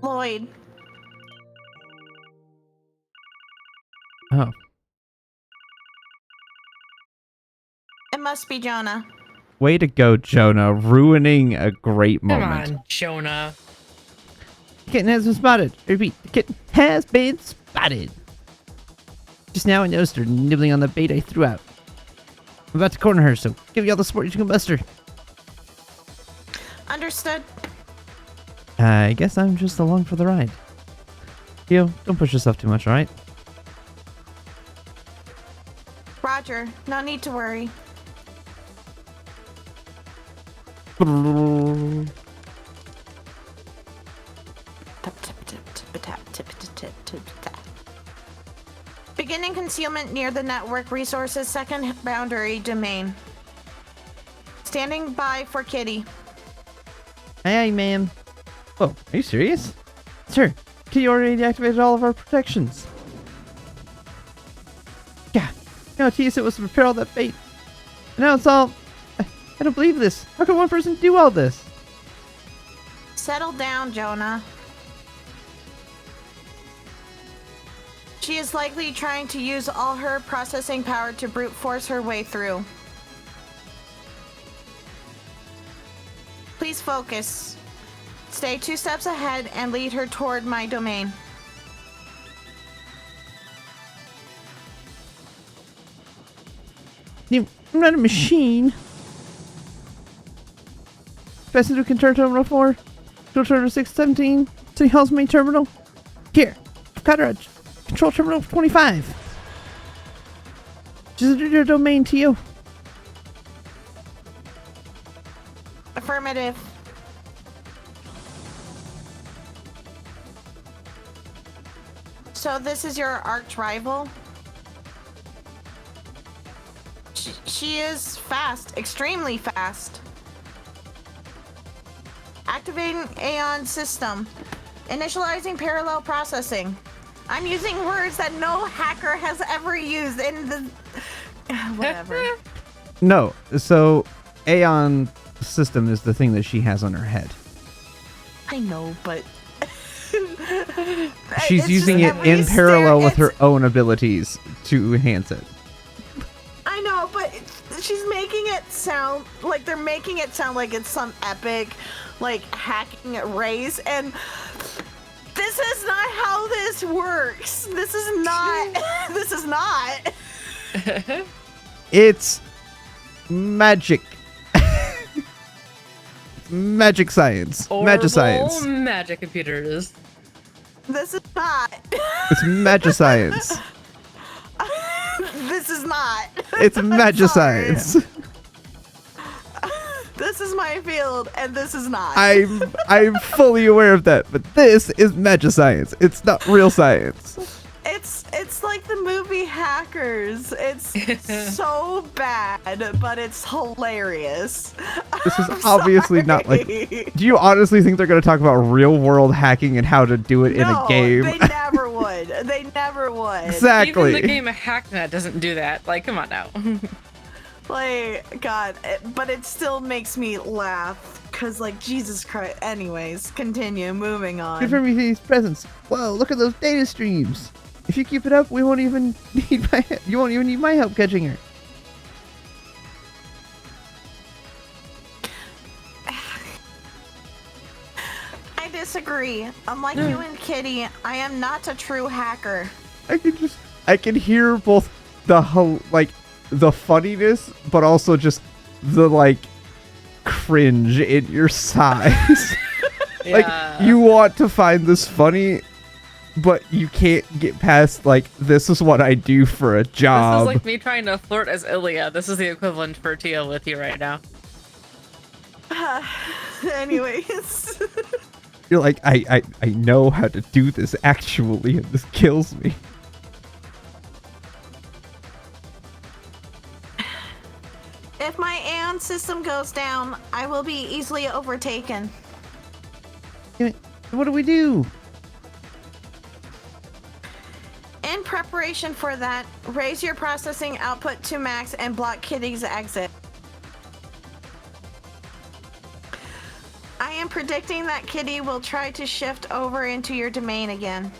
Lloyd. deployed. Oh. It must be Jonah. Way to go, Jonah. Ruining a great Come moment. on, Jonah. The kitten has been spotted. I repeat, the kitten has been spotted. Just now I noticed her nibbling on the bait I threw out. I'm about to corner her, so give you all the support you can bust her. Understood. I guess I'm just along for the ride. Theo, don't push yourself too much, alright? Roger. No need to worry. Beginning concealment near the network resources second boundary domain. Standing by for Kitty. Aye, ma'am. Whoa, are you serious? Sir, Kitty already deactivated all of our protections. Yeah, no, TS it was to prepare all that bait. And now it's all... I don't believe this. How can one person do all this? Settle down, Jonah. She is likely trying to use all her processing power to brute force her way through. Please focus. Stay 2 steps ahead and lead her toward my domain. I'm not a machine. Pass into Control Terminal 4. Control Terminal 617. City Hall's main terminal. Here. I've got her at Control Terminal 25. Just enter your domain, Tio. Affirmative. So this is your arch rival? She is fast, extremely fast. Activating Aeon system. Initializing parallel processing. I'm using words that no hacker has ever used in the... Whatever. No, so Aeon system is the thing that she has on her head. I know, but... She's It's using just it every in parallel with her it's- own abilities to enhance it. I know, but she's making it sound like they're making it sound like it's some epic, like hacking race, and this is not how this works. This is not. This is not. It's magic. Magic science. Magicience. Horrible magic computers. This is not. It's magicience. This is not. It's I'm magicience. This is my field, and this is not. I'm fully aware of that, but this is magicience. It's not real science. It's like the movie Hackers. It's so bad, but it's hilarious. This is I'm obviously not like. sorry. Do you honestly think they're going to talk about real world hacking and how to do it in a game? They never would. They never would. Exactly. Even the game of Hacknet doesn't do that. Like, come on now. Like, God, but it still makes me laugh. Cause, like, Jesus Christ. Anyways, continue. Moving on. Confirm these presents. Whoa, look at those data streams. If you keep it up, we won't even need my. You won't even need my help catching her. I disagree. Unlike you and Kitty, I am not a true hacker. I can hear both the funniness, but also just the like cringe in your sighs. Like you want to find this funny, but you can't get past like this is what I do for a job. This is like me trying to flirt as Ilya. This is the equivalent for Tia with you right now. Anyways. You're like, I know how to do this actually, and this kills me. If my Aeon system goes down, I will be easily overtaken. What do we do? In preparation for that, raise your processing output to max and block Kitty's exit. I am am predicting that Kitty will try to shift over into your domain again.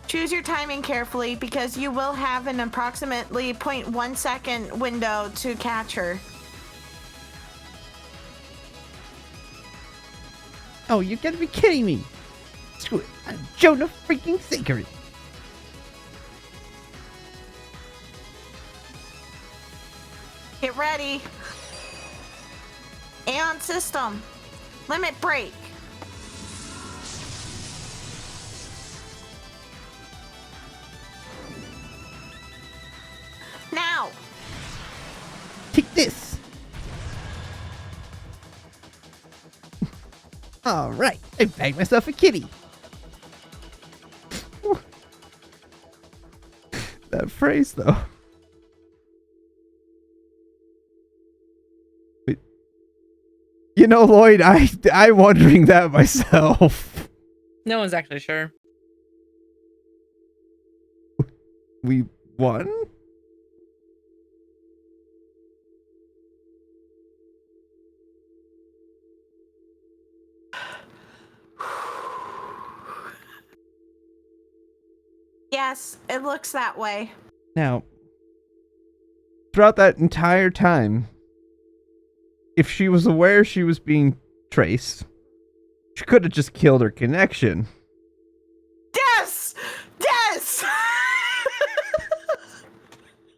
Choose your timing carefully because you will have an approximately 0.1 second window to catch her. Oh, you gotta be kidding me. Screw it. I'm Jonah freaking Sacred. Get ready. Aeon system. Limit break. Now. Take this. All right, I bagged myself a kitty. That phrase, though. Wait. You know, Lloyd, I'm wondering that myself. No one's actually sure. We won? Yes, it looks that way. Now, throughout that entire time, if she was aware she was being traced, she could have just killed her connection. Yes! Yes!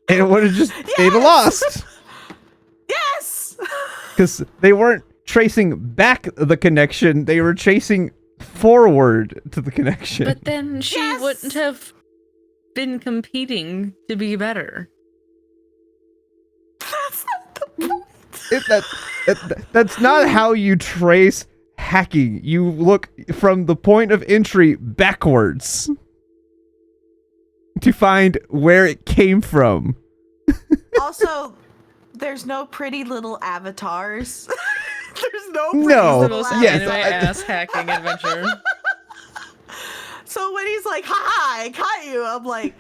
And it would have just made a lost. Yes! Because they weren't tracing back the connection, they were chasing forward to the connection. But then she Yes! wouldn't have been competing to be better. That's not the point. That's not how you trace hacking. You look from the point of entry backwards to find where it came from. Also, there's no pretty little avatars. There's no pretty No. The little most Yes, anime I- ass hacking adventure. So when he's like, haha, I caught you, I'm like,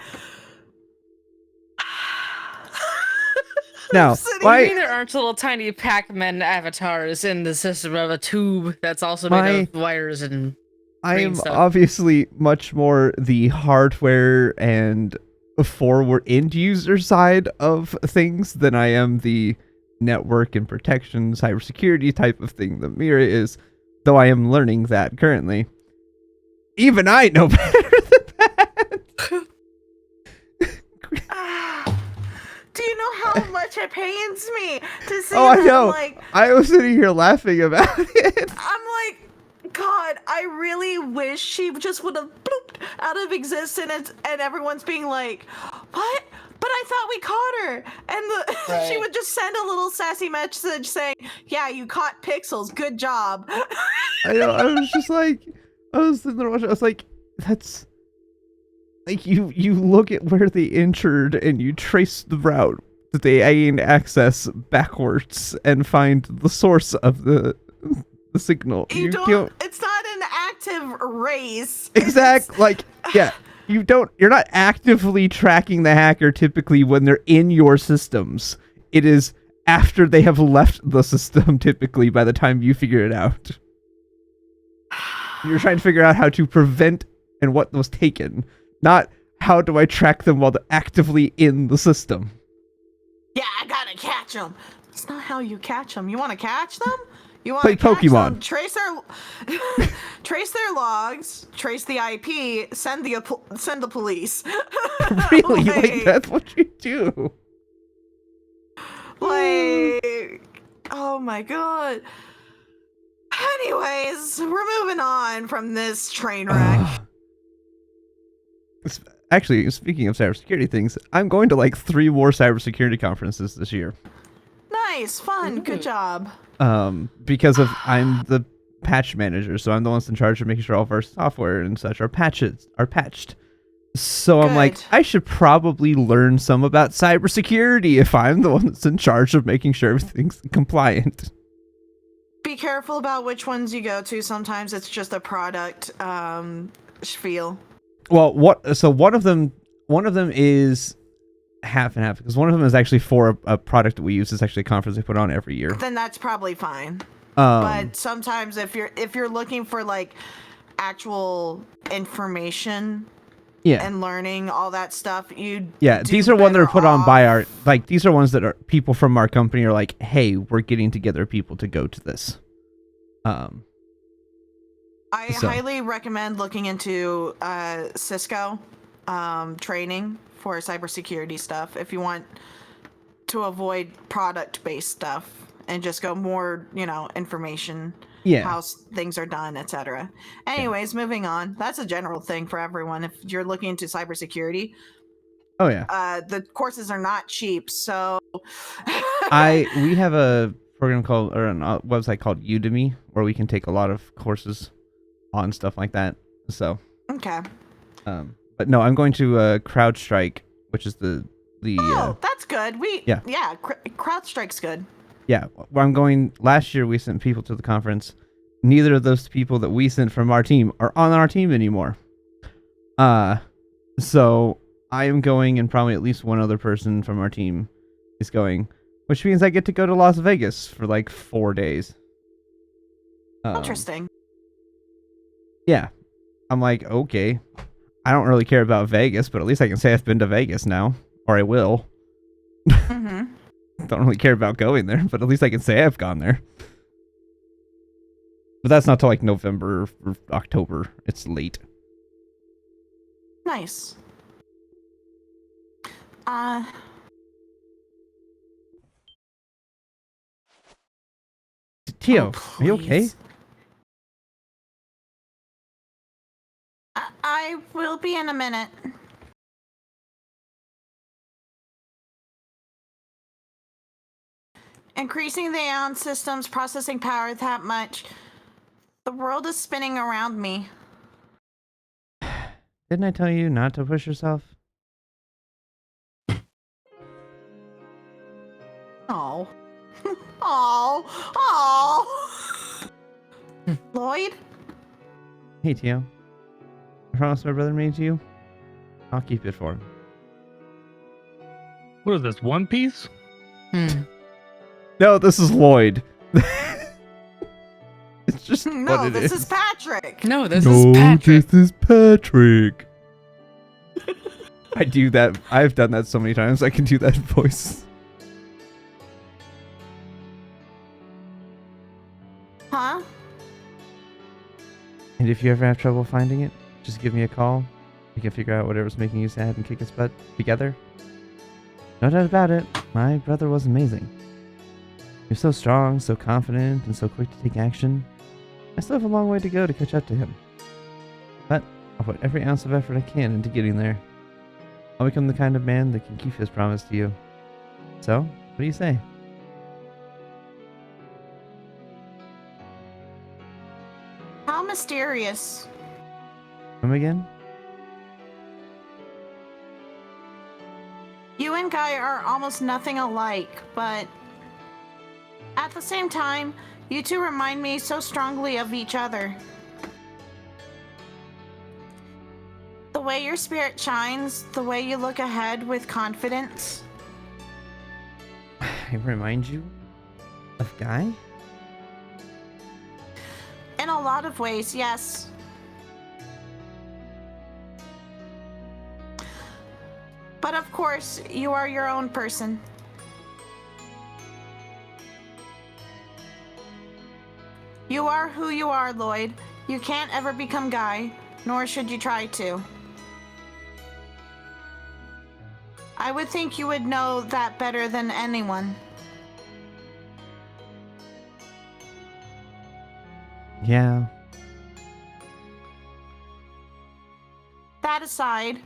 Now, sitting why- Maybe there aren't little tiny Pac-Man avatars in the system of a tube that's also made of wires and I green am stuff. obviously much more the hardware and forward end user side of things than I am the network and protection, cybersecurity type of thing that Mira is, though I am learning that currently. Even I know better than that. do you know how much it pains me to see Oh, I that? know. Like, I was sitting here laughing about it. I'm like, God, I really wish she just would have blooped out of existence and everyone's being like, what? But I thought we caught her. And she Right. would just send a little sassy message saying, yeah, you caught Pixels. Good job. I know. I was just like, I was sitting there watching. I was like, that's like you look at where they entered and you trace the route that they gained access backwards and find the source of the signal. You don't, it's not an active race. Exact, like, yeah. You're not actively tracking the hacker typically when they're in your systems. It is after they have left the system typically by the time you figure it out. You're trying to figure out how to prevent and what was taken, not how do I track them while they're actively in the system. Yeah, I gotta catch them. That's not how you catch them. You want to catch them? You want Play to catch Pokemon. them, trace their logs, trace the IP, send the police. Really? Like, that's what you do. Like, oh my god. Anyways, we're moving on from this train wreck. Actually, speaking of cybersecurity things, I'm going to like 3 more cybersecurity conferences this year. Nice, fun, good job. Because of I'm the patch manager, so I'm the one in charge of making sure all of our software and such are patched. So I'm like, Good. I should probably learn some about cybersecurity if I'm the one that's in charge of making sure everything's compliant. Be careful about which ones you go to. Sometimes it's just a product spiel. Well, one of them is half and half because one of them is actually for a product that we use. It's actually a conference they put on every year. Then that's probably fine. But sometimes if you're looking for like actual information yeah, and learning all that stuff, these are ones that are put on by our like these are ones that are people from our company are like, hey, we're getting together people to go to this. I highly recommend looking into Cisco training for cybersecurity stuff if you want to avoid product-based stuff and just go more, information, how things are done, etc. Anyways, moving on. That's a general thing for everyone. If you're looking into cybersecurity, oh yeah, the courses are not cheap. So we have a program called or a website called Udemy where we can take a lot of courses on stuff like that. So okay. But no, I'm going to CrowdStrike, which is the that's good. CrowdStrike's good. Yeah, where I'm going. Last year we sent people to the conference. Neither of those people that we sent from our team are on our team anymore. So I am going, and probably at least one other person from our team is going, which means I get to go to Las Vegas for like 4 days. Interesting. Yeah, I'm like, okay. I don't really care about Vegas, but at least I can say I've been to Vegas now, or I will. Mm-hmm. Don't really care about going there, but at least I can say I've gone there. But that's not till like November or October. It's late. Nice. Tio, are you okay? I will be in a minute. Increasing the Aeon system's processing power that much. The world is spinning around me. Didn't I tell you not to push yourself? Oh. Oh. Lloyd? Hey, Tio. I promised my brother made you. I'll keep it for him. What is this, One Piece? No, this is Lloyd. It's just no, this is Patrick. No, this is Patrick. This is Patrick. I do that. I've done that so many times. I can do that voice. Huh? And if you ever have trouble finding it, just give me a call. We can figure out whatever's making you sad and kick its butt together. No doubt about it, my brother was amazing. He was so strong, so confident, and so quick to take action. I still have a long way to go to catch up to him. But I'll put every ounce of effort I can into getting there. I'll become the kind of man that can keep his promise to you. So, what do you say? How mysterious. Come again? You and Guy are almost nothing alike, but at the same time, you two remind me so strongly of each other. The way your spirit shines, the way you look ahead with confidence. I remind you of Guy? In a lot of ways, yes. But of course, you are your own person. You are who you are, Lloyd. You can't ever become Guy, nor should you try to. I would think you would know that better than anyone. Yeah. That aside,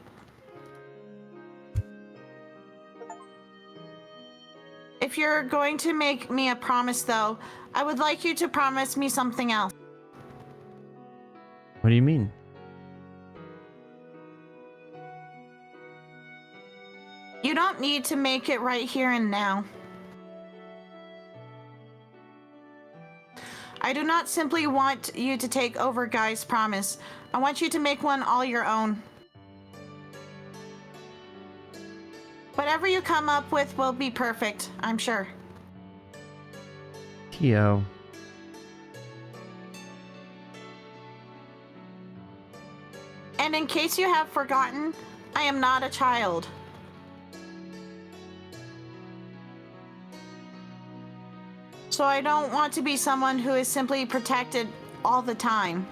if you're going to make me a promise, though, I would like you to promise me something else. What do you mean? You don't need to make it right here and now. I do not simply want you to take over Guy's promise. I want you to make one all your own. Whatever you come up with will be perfect, I'm sure. Tio. And in case you have forgotten, I am not a child. So I don't want to be someone who is simply protected all the time.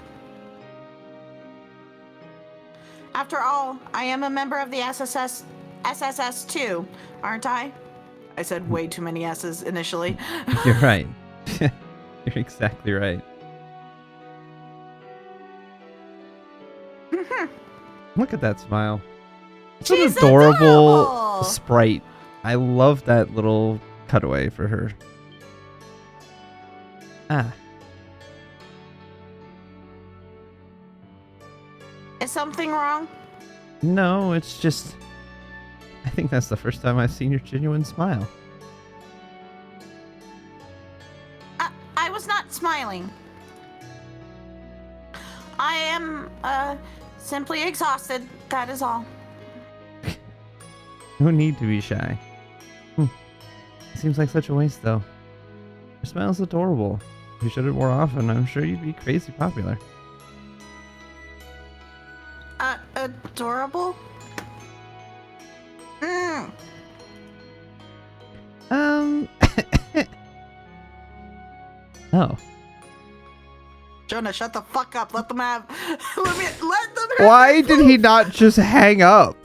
After all, I am a member of the SSS too, aren't I? I said way too many S's initially. You're right. You're exactly right. Look at that smile. It's an She's adorable adorable. sprite. I love that little cutaway for her. Ah. Is something wrong? No, it's just... I think that's the first time I've seen your genuine smile. I was not smiling. I am, simply exhausted, that is all. No need to be shy. Seems like such a waste, though. Your smile's adorable. If you showed it more often, I'm sure you'd be crazy popular. Adorable? Oh. Jonah, shut the fuck up. Let them have. let them have. Why did he not just hang up?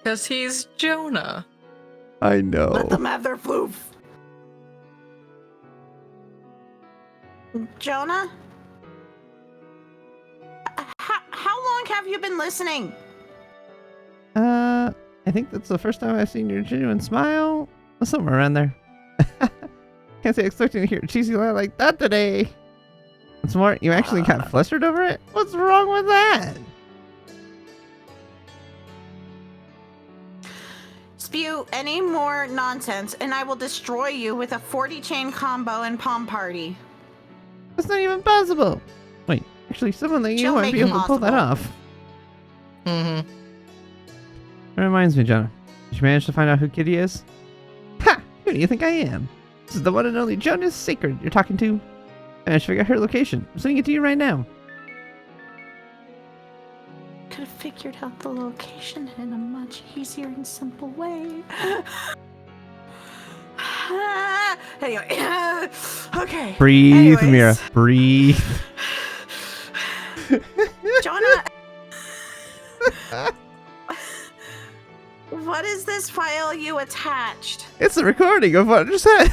Because he's Jonah. I know. Let them have their floof. Jonah? How long have you been listening? I think that's the first time I've seen your genuine smile. Somewhere around there. Can't say expecting to hear a cheesy line like that today. What's more, you actually got flustered over it? What's wrong with that? Spew any more nonsense, and I will destroy you with a 40-chain combo and Palm Party. That's not even possible. Wait, actually, someone like you She'll might make be it able to pull that possible. off. Mm-hmm. That reminds me, Jonah. Did you manage to find out who Kitty is? Ha! Who do you think I am? This is the one and only Jonas Sacred you're talking to. I managed to figure out her location. I'm sending it to you right now. Could have figured out the location in a much easier and simple way. Anyway, okay. Breathe, Anyways. Mira. Breathe. Jonah, what is this file you attached? It's a recording of what I just said.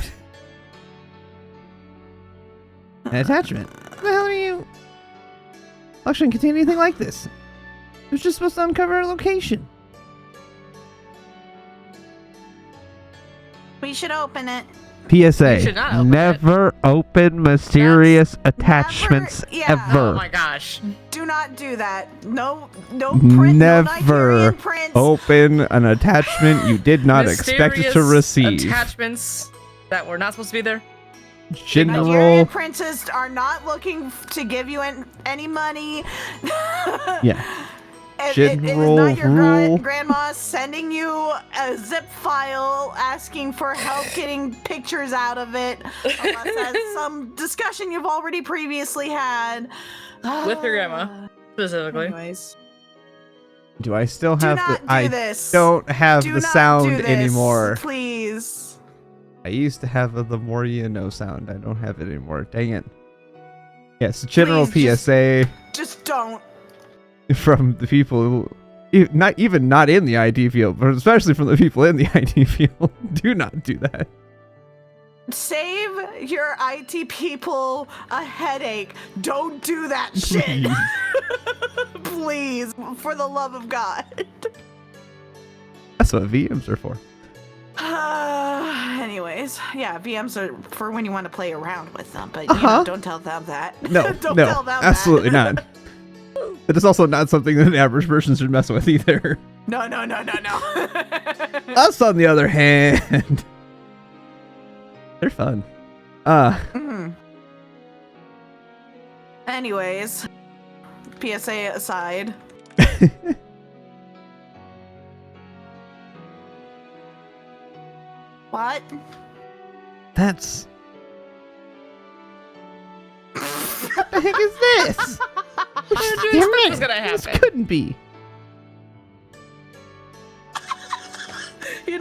An attachment. What the hell are you? Log shouldn't contain anything like this. It was just supposed to uncover a location. We should open it. PSA. You should not open Never open mysterious attachments Never- yeah. ever. Oh my gosh. Do not do that. No print. No Never Nigerian prints. open an attachment you did not expect it to Mysterious receive. attachments that were not supposed to be there. General. Nigerian princes are not looking to give you any money. Yeah. It is General not your rule. grandma sending you a zip file asking for help getting pictures out of it, unless that's some discussion you've already previously had. With your grandma, specifically. Anyways, Do I still do have not the? do I this. don't have Do the not sound do this, anymore. please. I used to have the more you know sound. I don't have it anymore. Dang it. Yes, general Please, PSA Just don't. from the people who, not in the IT field, but especially from the people in the IT field. Do not do that. Save your IT people a headache. Don't do that shit. Please, for the love of God. That's what VMs are for. Anyways, yeah, VMs are for when you want to play around with them, but you know, don't tell them that. No, don't no, tell them absolutely that. not. It is also not something that an average person should mess with either. No. Us, on the other hand, they're fun. Mhm. Anyways, PSA aside. What? That's... What the heck is this? What did you Damn expect it, was gonna this happen? couldn't be. You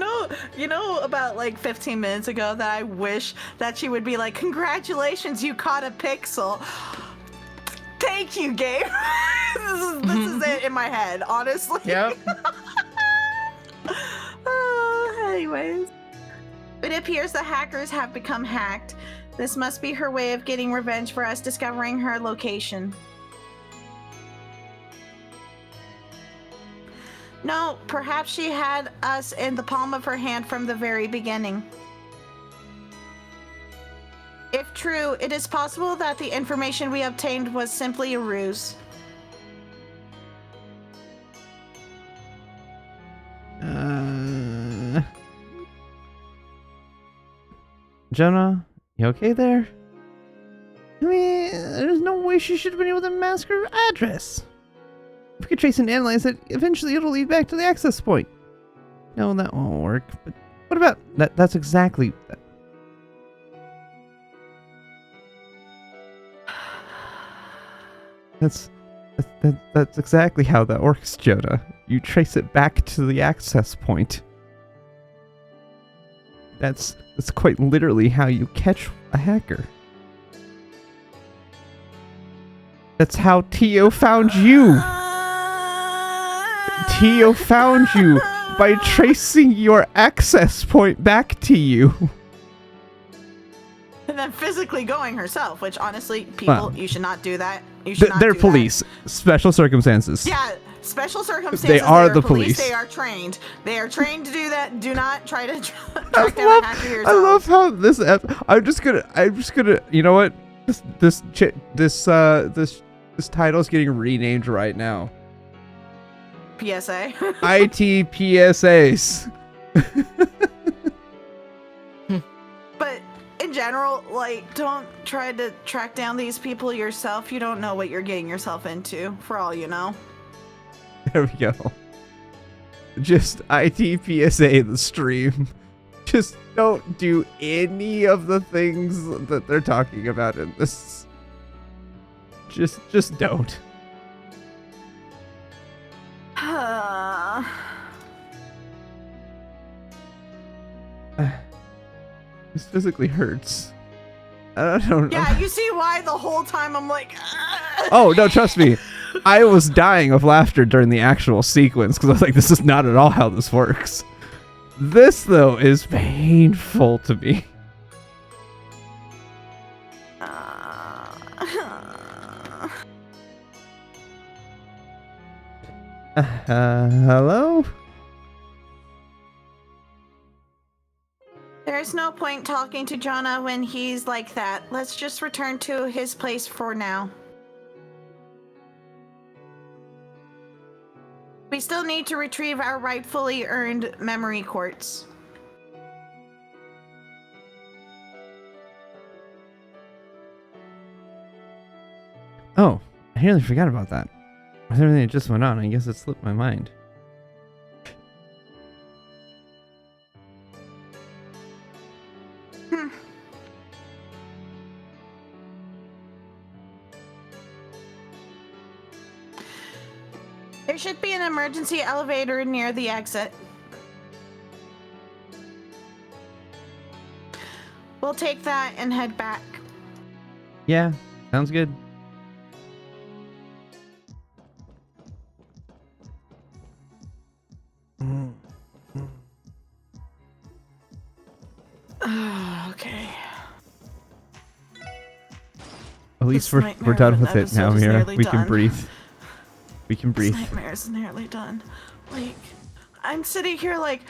know about like 15 minutes ago that I wish that she would be like, congratulations, you caught a pixel. Thank you, Gabe. This is it in my head, honestly. Yep. Anyways. It appears the hackers have become hacked. This must be her way of getting revenge for us discovering her location. No, perhaps she had us in the palm of her hand from the very beginning. If true, it is possible that the information we obtained was simply a ruse. Jonah, you okay there? I mean, there's no way she should have been able to mask her address. If we could trace and analyze it, eventually it'll lead back to the access point. No, that won't work. But what about that? That's exactly that. That's exactly how that works, Jonah. You trace it back to the access point. That's quite literally how you catch a hacker. That's how Tio found you. Tio found you by tracing your access point back to you. And then physically going herself, which honestly, people, Well, you should not do that. You should not They're do police. Special circumstances. That. Yeah, special circumstances. They are the police. They are trained. They are trained to do that. Do not try to I track down love, a hacker I yourself. love how this. I'm just gonna. You know what? This title's getting renamed right now. PSA. ITPSAs. But in general, like, don't try to track down these people yourself. You don't know what you're getting yourself into, for all you know. There we go. Just ITPSA the stream. Just don't do any of the things that they're talking about in this. Just don't. This physically hurts. I don't know. Yeah, you see why the whole time I'm like... Oh, no, trust me. I was dying of laughter during the actual sequence because I was like, this is not at all how this works. This, though, is painful to me. Hello? There's no point talking to Jonah when he's like that. Let's just return to his place for now. We still need to retrieve our rightfully earned memory quartz. Oh, I nearly forgot about that. With everything that just went on, I guess it slipped my mind. There should be an emergency elevator near the exit. We'll take that and head back. Yeah, sounds good. Okay. At least This we're nightmare done of an with it now, episode is Mira. nearly We can done. breathe. We can breathe. This nightmare is nearly done. Like, I'm sitting here like,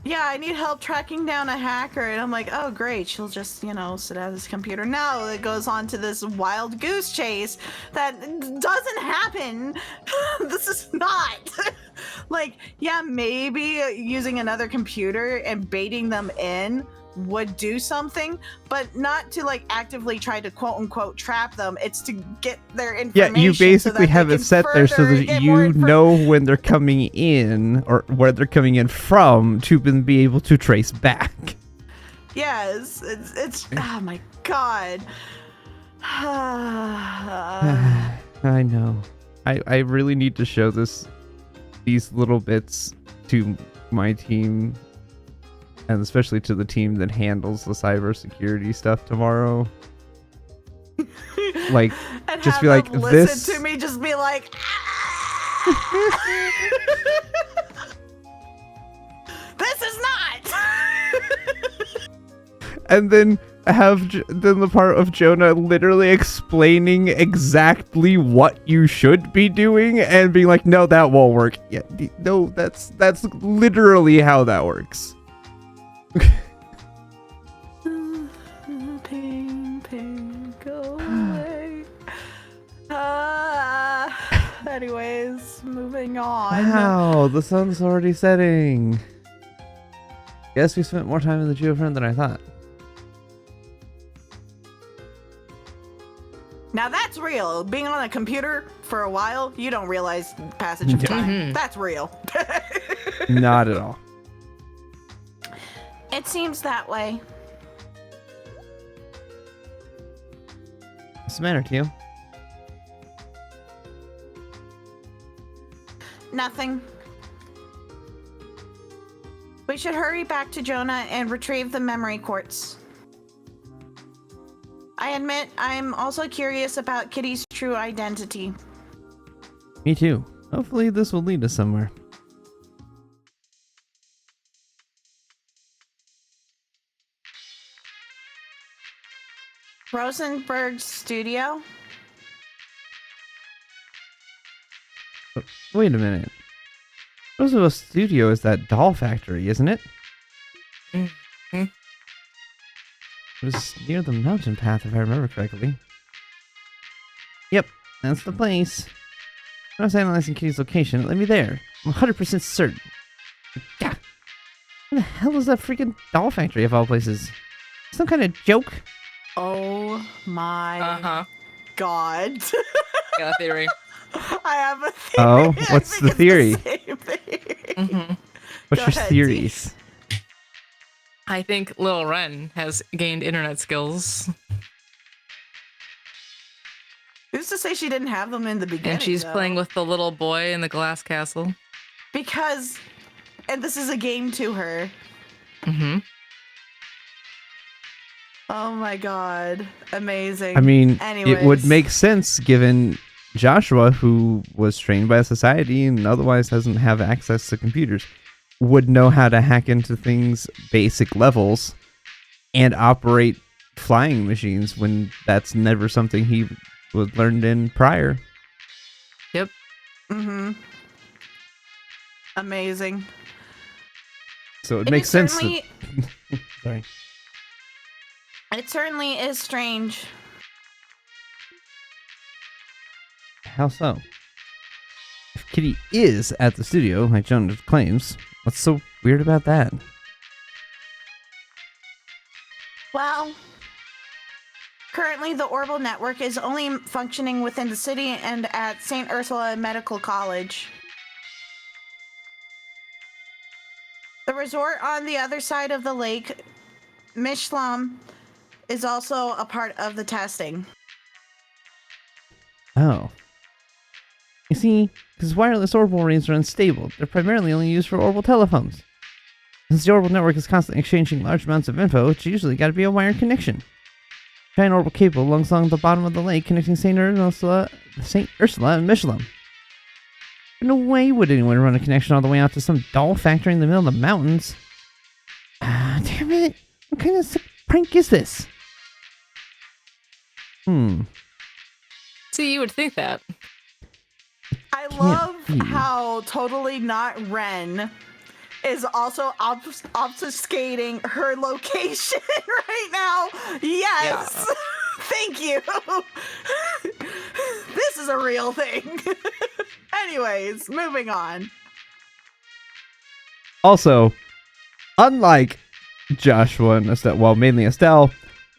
yeah, I need help tracking down a hacker, and I'm like, oh great, she'll just, you know, sit at this computer. No, it goes on to this wild goose chase that doesn't happen. This is not. Like, yeah, maybe using another computer and baiting them in would do something, but not to like actively try to quote unquote trap them. It's to get their information. Yeah, you so basically that have they it can set there so further that get more you know when they're coming in or where they're coming in from to be able to trace back. Yes, it's oh my god. I know. I really need to show these little bits to my team, and especially to the team that handles the cybersecurity stuff tomorrow. Like, And just have be like, them this. listen to me, just be like, this is not. And then have then the part of Jonah literally explaining exactly what you should be doing and being like, no, that won't work. Yeah, no, that's literally how that works. Pain, go away. Anyways, moving on. Wow, the sun's already setting. Guess we spent more time in the geofront than I thought. Now that's real. Being on a computer for a while, you don't realize passage of time. Mhm. That's real. Not at all. It seems that way. What's the matter to you? Nothing. We should hurry back to Jonah and retrieve the memory quartz. I admit I'm also curious about Kitty's true identity. Me too. Hopefully this will lead us somewhere. Rosenberg's studio? Wait a minute. Roosevelt's studio is that doll factory, isn't it? Mm-hmm. It was near the mountain path, if I remember correctly. Yep, that's the place. When I was analyzing Kitty's location, it led me there. I'm 100% certain. Yeah. Where the hell is that freaking doll factory of all places? Some kind of joke? Oh my Uh-huh. god. Got a theory. I have a theory. Oh, I what's think the it's theory? same thing. Mm-hmm. What's Go your ahead, theories? I think Lil Ren has gained internet skills, Who's to say she didn't have them in the beginning? and she's though? playing with the little boy in the glass castle. Because, and this is a game to her. Mm-hmm. Oh my god. Amazing. I mean, it would Anyways. make sense given Joshua, who was trained by society and otherwise doesn't have access to computers, would know how to hack into things basic levels and operate flying machines when that's never something he was learned in prior. Yep. Mm-hmm. Amazing. So it It makes is sense. certainly- Sorry. It certainly is strange. How so? If Kitty is at the studio, like Jonah claims, what's so weird about that? Well, currently the Orbital Network is only functioning within the city and at St. Ursula Medical College. The resort on the other side of the lake, Mishlam, is also a part of the testing. Oh. You see, because wireless orbital arrays are unstable, they're primarily only used for orbital telephones. Since the orbital network is constantly exchanging large amounts of info, it's usually got to be a wired connection. Giant orbital cable along the bottom of the lake connecting St. Ursula and Mishlam. No way would anyone run a connection all the way out to some doll factory in the middle of the mountains. Ah, damn it! What kind of sick prank is this? See, you would think that. I Can't love be. how totally not Ren is also obfuscating her location right now. Yes. Yeah. Thank you. This is a real thing. Anyways, moving on. Also, unlike Joshua and Estelle, well, mainly Estelle,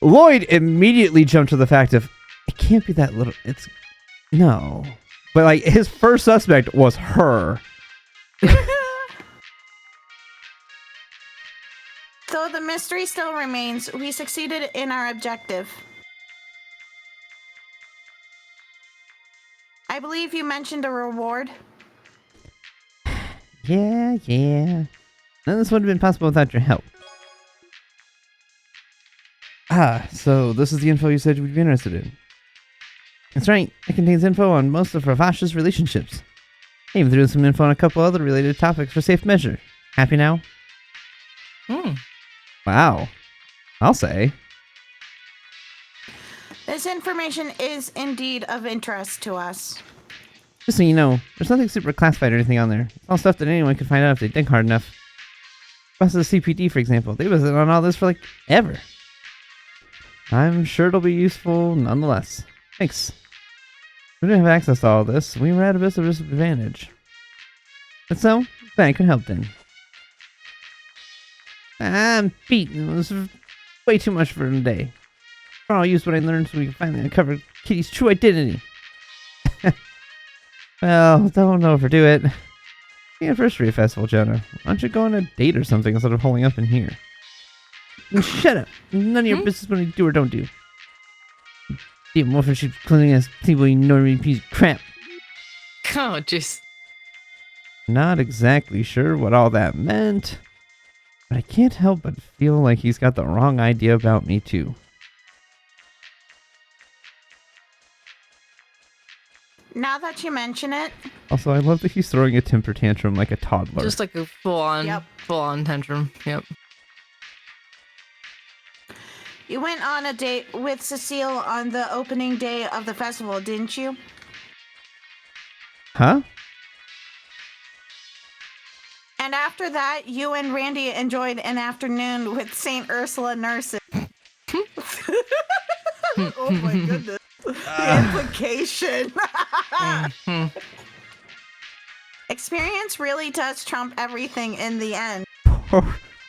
Lloyd immediately jumped to the fact of, it can't be that little, it's, no. But, like, his first suspect was her. Though the mystery still remains, we succeeded in our objective. I believe you mentioned a reward. Yeah. None of this would have been possible without your help. So this is the info you said you would be interested in. That's right. It contains info on most of Ravash's relationships. I even threw in some info on a couple other related topics for safe measure. Happy now? Wow. I'll say. This information is indeed of interest to us. Just so you know, there's nothing super classified or anything on there. It's all stuff that anyone could find out if they dig hard enough. Plus the CPD, for example. They was in on all this for like ever. I'm sure it'll be useful nonetheless. Thanks. If we didn't have access to all this, we were at a bit of a disadvantage. But so, glad I could help then. I'm beaten. It was way too much for today. I'll use what I learned so we can finally uncover Kitty's true identity. Well, don't overdo it. The anniversary festival, Jonah. Why don't you go on a date or something instead of holding up in here? And shut up. None of your business what you do or don't do. Damn wolf sheep cleaning ass people, you normie piece of crap. Oh, jeez. Not exactly sure what all that meant, but I can't help but feel like he's got the wrong idea about me too. Now that you mention it, Also, I love that he's throwing a temper tantrum like a toddler. Just like a full-on tantrum. Yep. you went on a date with Cecile on the opening day of the festival, didn't you? Huh? And after that, you and Randy enjoyed an afternoon with St. Ursula nurses. Oh my goodness. The implication. Experience really does trump everything in the end.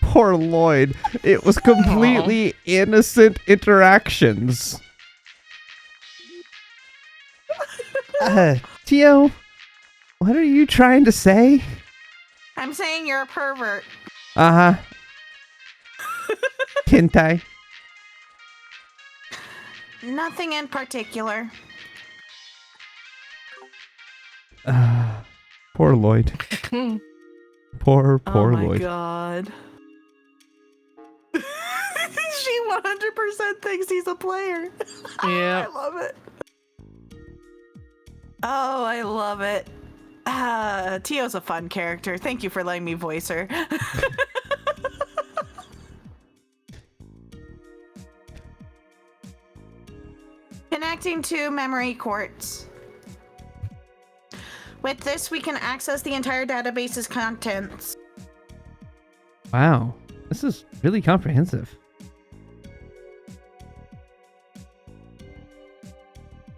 Poor Lloyd. It was completely innocent interactions. Tio, what are you trying to say? I'm saying you're a pervert. Uh-huh. Hentai. Nothing in particular. Poor Lloyd. Poor Oh my Lloyd. god. She 100% thinks he's a player. Yeah. I love it. Oh, I love it. Tio's a fun character. Thank you for letting me voice her. Connecting to memory quartz. With this, we can access the entire database's contents. Wow. This is really comprehensive.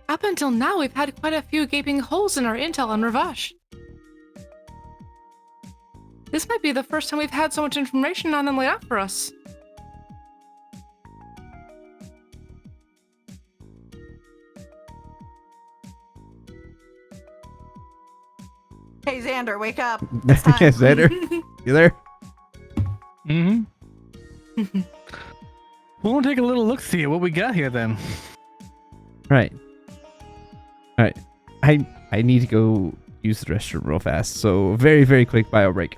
Up until now, we've had quite a few gaping holes in our intel on Ravash. This might be the first time we've had so much information on them laid out for us. Hey, Xander, wake up. It's time. Xander, you there? Mm-hmm. We'll take a little look-see at what we got here then. Right. Alright. I need to go use the restroom real fast, so very, very quick bio break.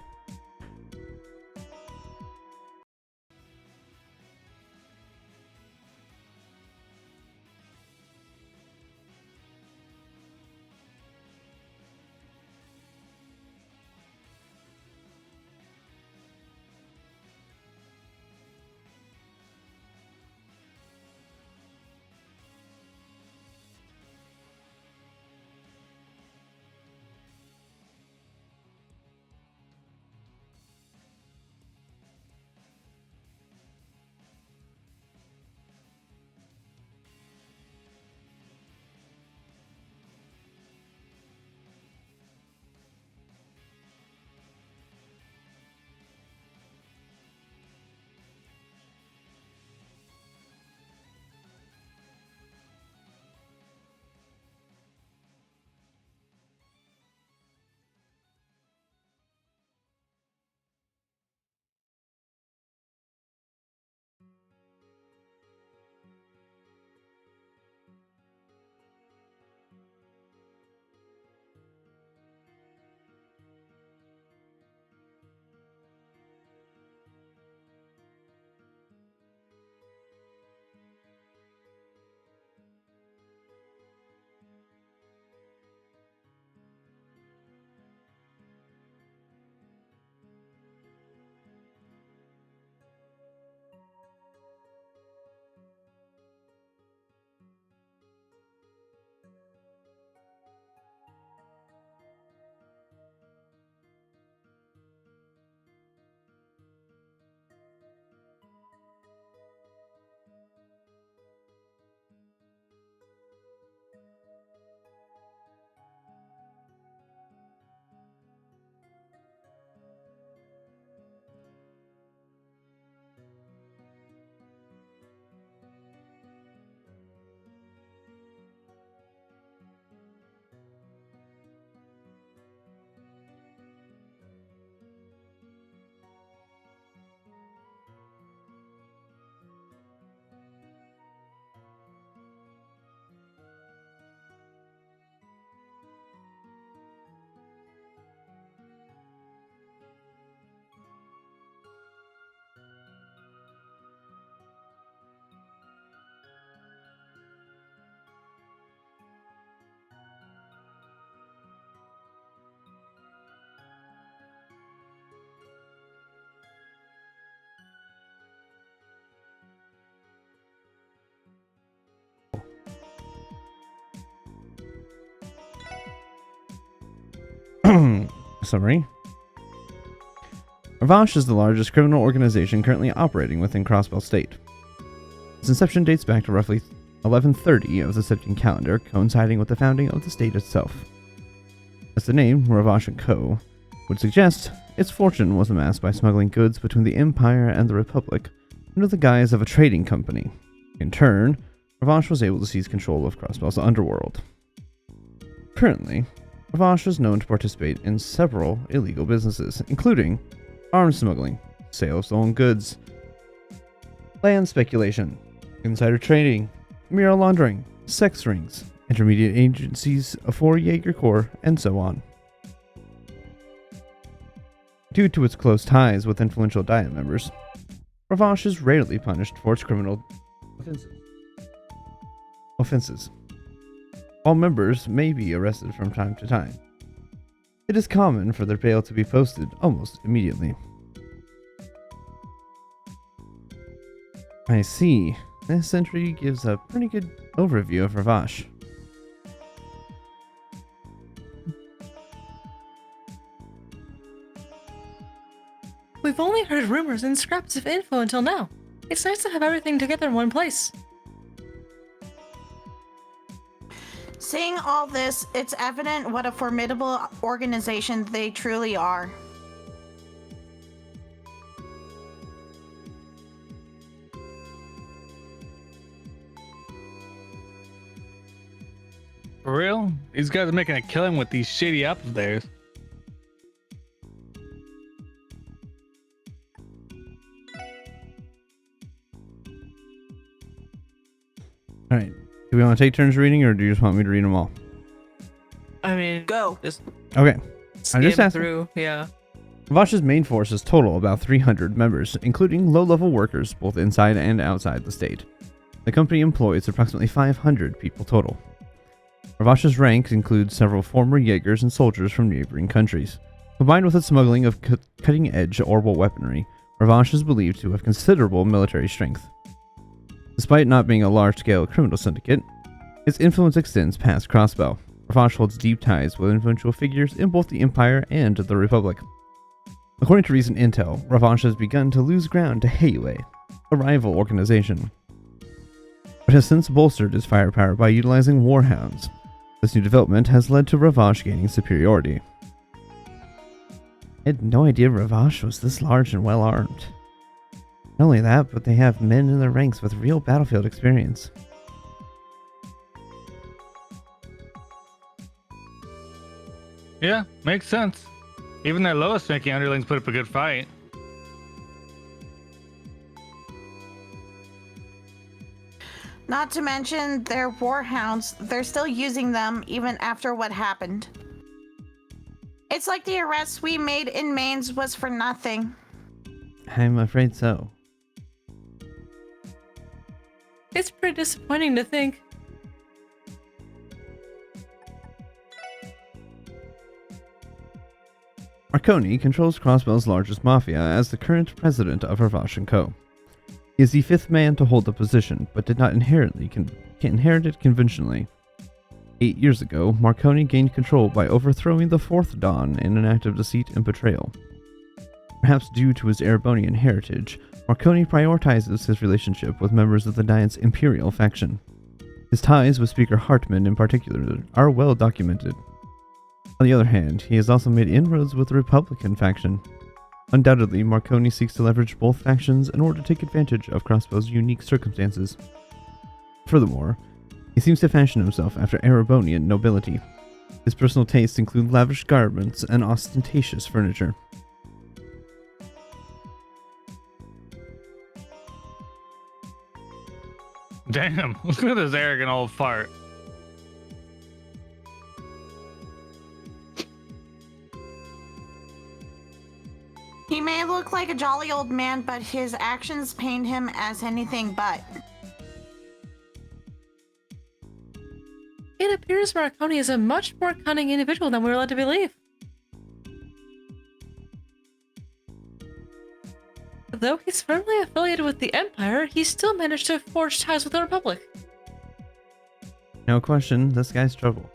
Summary. Ravash is the largest criminal organization currently operating within Crossbell State. Its inception dates back to roughly 1130 of the Septine calendar, coinciding with the founding of the state itself. As the name, Ravash & Co., would suggest, its fortune was amassed by smuggling goods between the Empire and the Republic under the guise of a trading company. In turn, Ravash was able to seize control of Crossbell's underworld. Currently, Ravash is known to participate in several illegal businesses, including arms smuggling, sale of stolen goods, land speculation, insider trading, mural laundering, sex rings, intermediate agencies for Jaeger Corps, and so on. Due to its close ties with influential Diet members, Ravash is rarely punished for its criminal offenses. All members may be arrested from time to time. It is common for their bail to be posted almost immediately. I see. This entry gives a pretty good overview of Ravash. We've only heard rumors and scraps of info until now. It's nice to have everything together in one place. Seeing all this, it's evident what a formidable organization they truly are. For real? These guys are making a killing with these shady apps of theirs. Alright, do we want to take turns reading, or do you just want me to read them all? I mean, Go. just Okay. skim just asking. through, yeah. Ravash's main forces total about 300 members, including low-level workers both inside and outside the state. The company employs approximately 500 people total. Ravash's ranks include several former Jaegers and soldiers from neighboring countries. Combined with its smuggling of cutting-edge orbital weaponry, Ravash is believed to have considerable military strength. Despite not being a large-scale criminal syndicate, its influence extends past Crossbell. Ravash holds deep ties with influential figures in both the Empire and the Republic. According to recent intel, Ravash has begun to lose ground to Heiwei, a rival organization, but has since bolstered its firepower by utilizing warhounds. This new development has led to Ravash gaining superiority. I had no idea Ravash was this large and well armed. Not only that, but they have men in their ranks with real battlefield experience. Yeah, makes sense. Even their lowest ranking underlings put up a good fight. Not to mention their warhounds, they're still using them even after what happened. It's like the arrests we made in Mainz was for nothing. I'm afraid so. It's pretty disappointing to think. Marconi controls Crossbell's largest mafia as the current president of Ravash & Co. He is the fifth man to hold the position, but did not inherit it conventionally. 8 years ago, Marconi gained control by overthrowing the fourth Don in an act of deceit and betrayal. Perhaps due to his Erebonian heritage, Marconi prioritizes his relationship with members of the Diet's Imperial faction. His ties with Speaker Hartman in particular are well documented. On the other hand, he has also made inroads with the Republican faction. Undoubtedly, Marconi seeks to leverage both factions in order to take advantage of Crossbell's unique circumstances. Furthermore, he seems to fashion himself after Erebonian nobility. His personal tastes include lavish garments and ostentatious furniture. Damn, look at this arrogant old fart. He may look like a jolly old man, but his actions paint him as anything but. It appears Marconi is a much more cunning individual than we were led to believe. Though he's firmly affiliated with the Empire, he still managed to forge ties with the Republic. No question, this guy's trouble.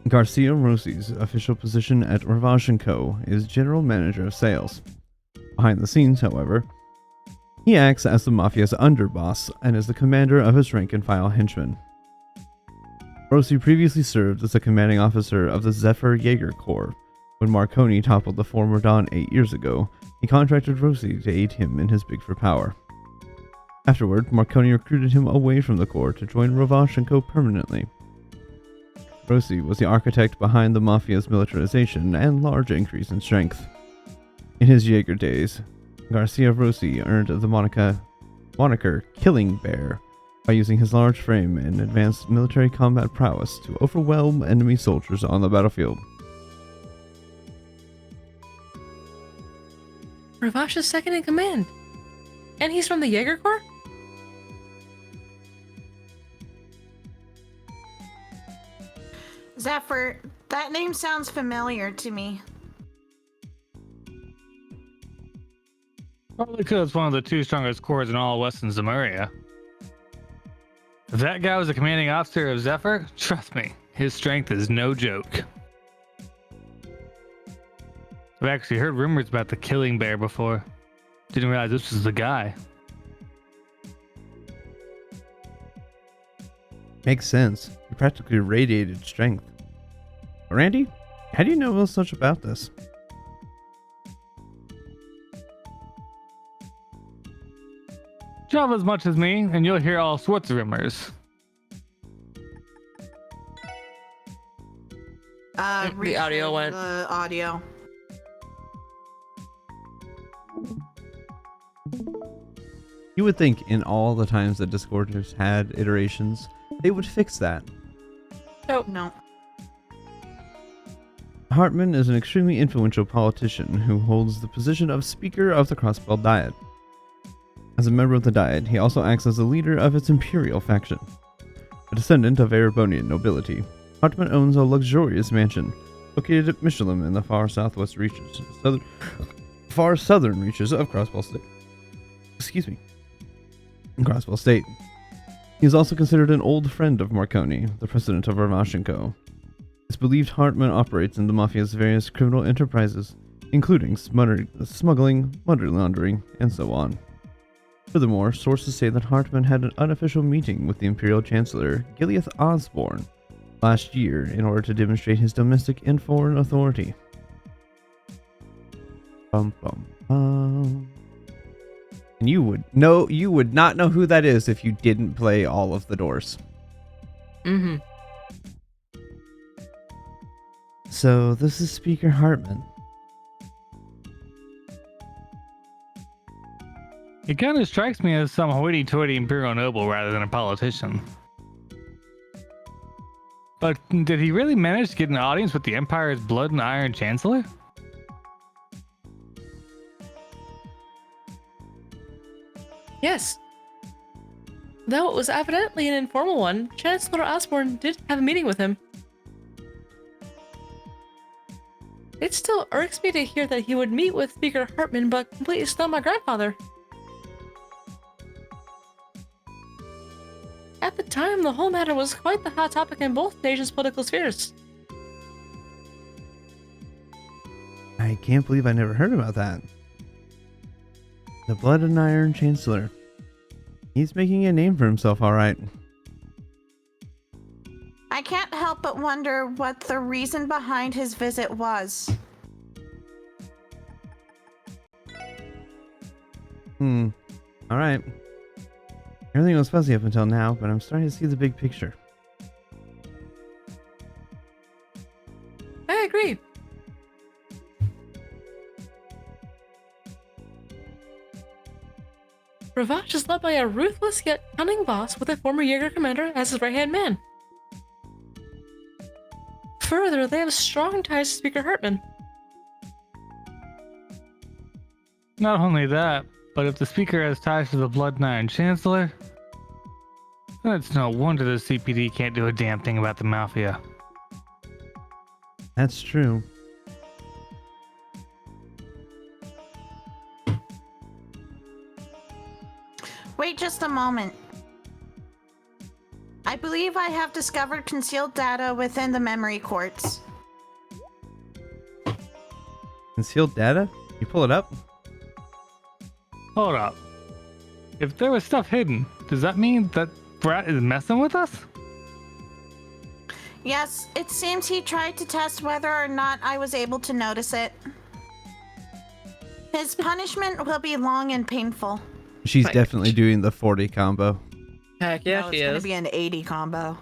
Garcia Rossi's official position at Ravage & Co. is General Manager of Sales. Behind the scenes, however, he acts as the Mafia's underboss and is the commander of his rank-and-file henchmen. Rossi previously served as the commanding officer of the Zephyr Jaeger Corps. When Marconi toppled the former Don 8 years ago, he contracted Rossi to aid him in his bid for power. Afterward, Marconi recruited him away from the Corps to join Ravage & Co. permanently. Rossi was the architect behind the Mafia's militarization and large increase in strength. In his Jaeger days, Garcia Rossi earned the moniker Killing Bear by using his large frame and advanced military combat prowess to overwhelm enemy soldiers on the battlefield. Ravash is second in command. And he's from the Jaeger Corps? Zephyr, that name sounds familiar to me. Probably because it's one of the two strongest corps in all Western Zemuria. If that guy was a commanding officer of Zephyr, trust me, his strength is no joke. I've actually heard rumors about the Killing Bear before. Didn't realize this was the guy. Makes sense. He practically radiated strength. Randy, how do you know so much about this? Travel as much as me, and you'll hear all sorts of rumors. The audio went. The audio. You would think in all the times that Discord has had iterations, they would fix that. Oh, No. Hartman is an extremely influential politician who holds the position of Speaker of the Crossbell Diet. As a member of the Diet, he also acts as the leader of its Imperial faction. A descendant of Erebonian nobility, Hartman owns a luxurious mansion located at Michelin in the far southern reaches of Crossbell State. Crossbell State. He is also considered an old friend of Marconi, the president of Ravage & Co. It's believed Hartman operates in the Mafia's various criminal enterprises, including smuggling, money laundering, and so on. Furthermore, sources say that Hartman had an unofficial meeting with the Imperial Chancellor, Gileath Osborne, last year in order to demonstrate his domestic and foreign authority. Bum, bum, bum. And you would not know who that is if you didn't play all of the doors. mm-hmm. So this is Speaker Hartman. He kind of strikes me as some hoity-toity imperial noble rather than a politician. But did he really manage to get an audience with the Empire's Blood and Iron Chancellor? Yes. Though it was evidently an informal one, Chancellor Osborne did have a meeting with him. It still irks me to hear that he would meet with Speaker Hartman but completely stunned my grandfather. At the time, the whole matter was quite the hot topic in both nations' political spheres. I can't believe I never heard about that. The Blood and Iron Chancellor. He's making a name for himself, all right. I can't help but wonder what the reason behind his visit was. All right. Everything was fuzzy up until now, but I'm starting to see the big picture. I agree. Ravage is led by a ruthless yet cunning boss with a former Jaeger commander as his right-hand man. Further, they have strong ties to Speaker Hartman. Not only that, but if the Speaker has ties to the Blood and Iron Chancellor, then it's no wonder the CPD can't do a damn thing about the Mafia. That's true. Wait just a moment. I believe I have discovered concealed data within the memory quartz. Concealed data? You pull it up? Hold up. If there was stuff hidden, does that mean that Brat is messing with us? Yes, it seems he tried to test whether or not I was able to notice it. His punishment will be long and painful. She's Right. definitely doing the 40 combo. Heck yeah, no, she it's gonna is. be an 80 combo.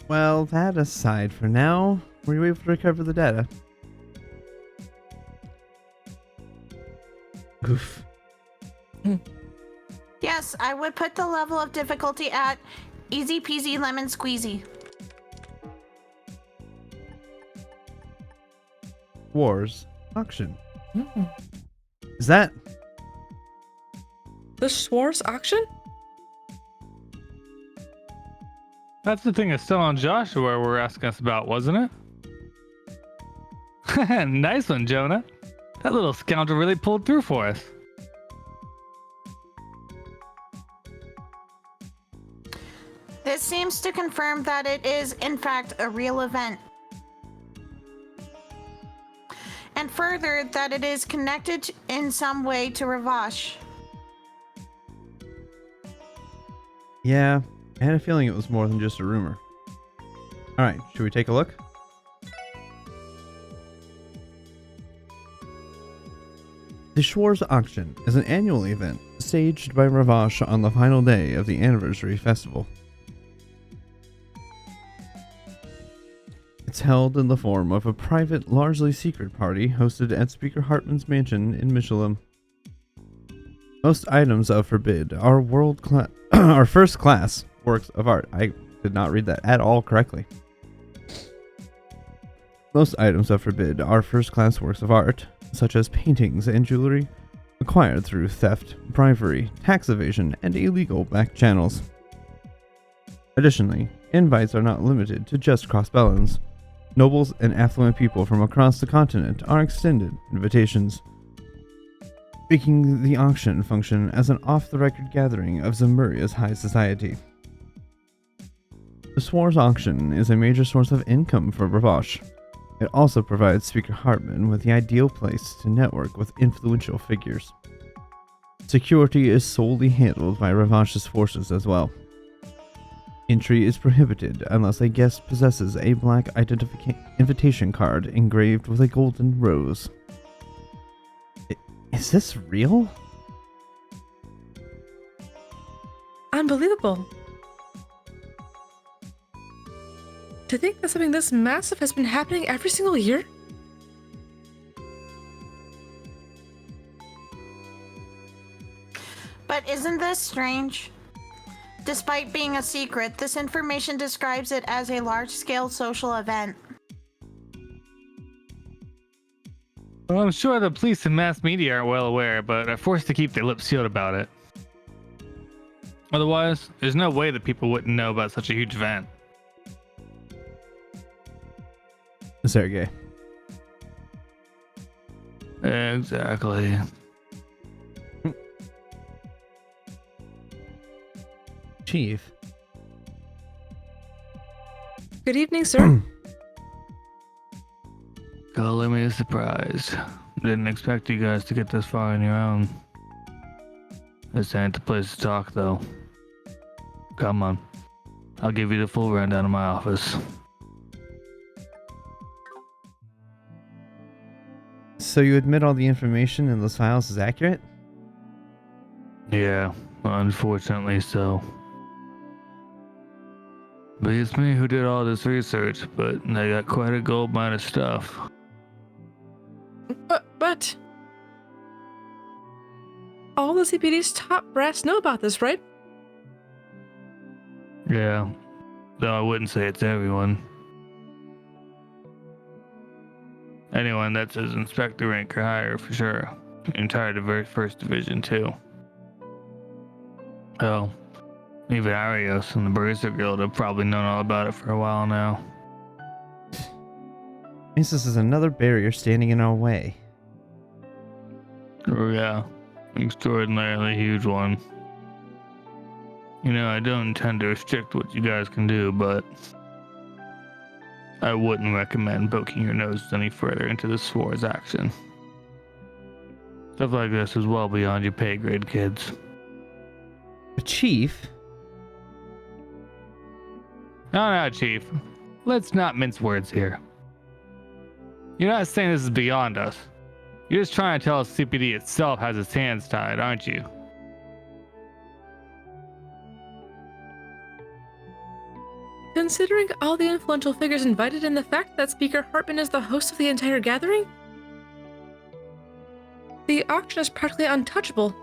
Well, that aside for now, were you able to recover the data? Oof. Yes, I would put the level of difficulty at easy peasy lemon squeezy. Wars auction. Mm. Is that? The Schwartz auction? That's the thing that's still on Joshua we're asking us about, wasn't it? Nice one, Jonah. That little scoundrel really pulled through for us. This seems to confirm that it is, in fact, a real event. And further, that it is connected in some way to Ravash. Yeah, I had a feeling it was more than just a rumor. Alright, should we take a look? The Schwartz Auction is an annual event staged by Ravash on the final day of the anniversary festival. It's held in the form of a private, largely secret party hosted at Speaker Hartman's mansion in Michelin. Most items of forbid are are first-class works of art. I did not read that at all correctly. Most items of forbid are first-class works of art, such as paintings and jewelry, acquired through theft, bribery, tax evasion, and illegal back channels. Additionally, invites are not limited to just crossbellans. Nobles and affluent people from across the continent are extended invitations, making the auction function as an off-the-record gathering of Zemuria's high society. The Schwartz auction is a major source of income for Ravash. It also provides Speaker Hartman with the ideal place to network with influential figures. Security is solely handled by Ravash's forces as well. Entry is prohibited unless a guest possesses a black invitation card engraved with a golden rose. Is this real? Unbelievable. To think that something this massive has been happening every single year? But isn't this strange? Despite being a secret, this information describes it as a large-scale social event. Well, I'm sure the police and mass media are well aware, but are forced to keep their lips sealed about it. Otherwise, there's no way that people wouldn't know about such a huge event. Sergey. Exactly. Chief. Good evening, sir. Calling me a surprise. Didn't expect you guys to get this far on your own. This ain't the place to talk, though. Come on. I'll give you the full rundown of my office. So you admit all the information in those files is accurate? Yeah, unfortunately so. But it's me who did all this research, but they got quite a gold mine of stuff. But all the CPD's top brass know about this, right? Yeah, though I wouldn't say it's everyone. Anyone that says inspector rank or higher for sure. Entire first division too. Hell, even Arios and the Barista Guild have probably known all about it for a while now. Means this is another barrier standing in our way. Oh yeah, extraordinarily huge one. You know, I don't intend to restrict what you guys can do, but I wouldn't recommend poking your nose any further into the Swords action. Stuff like this is well beyond your pay grade, kids. Chief? No, Chief. Let's not mince words here. You're not saying this is beyond us. You're just trying to tell us CPD itself has its hands tied, aren't you? Considering all the influential figures invited and the fact that Speaker Hartman is the host of the entire gathering, the auction is practically untouchable.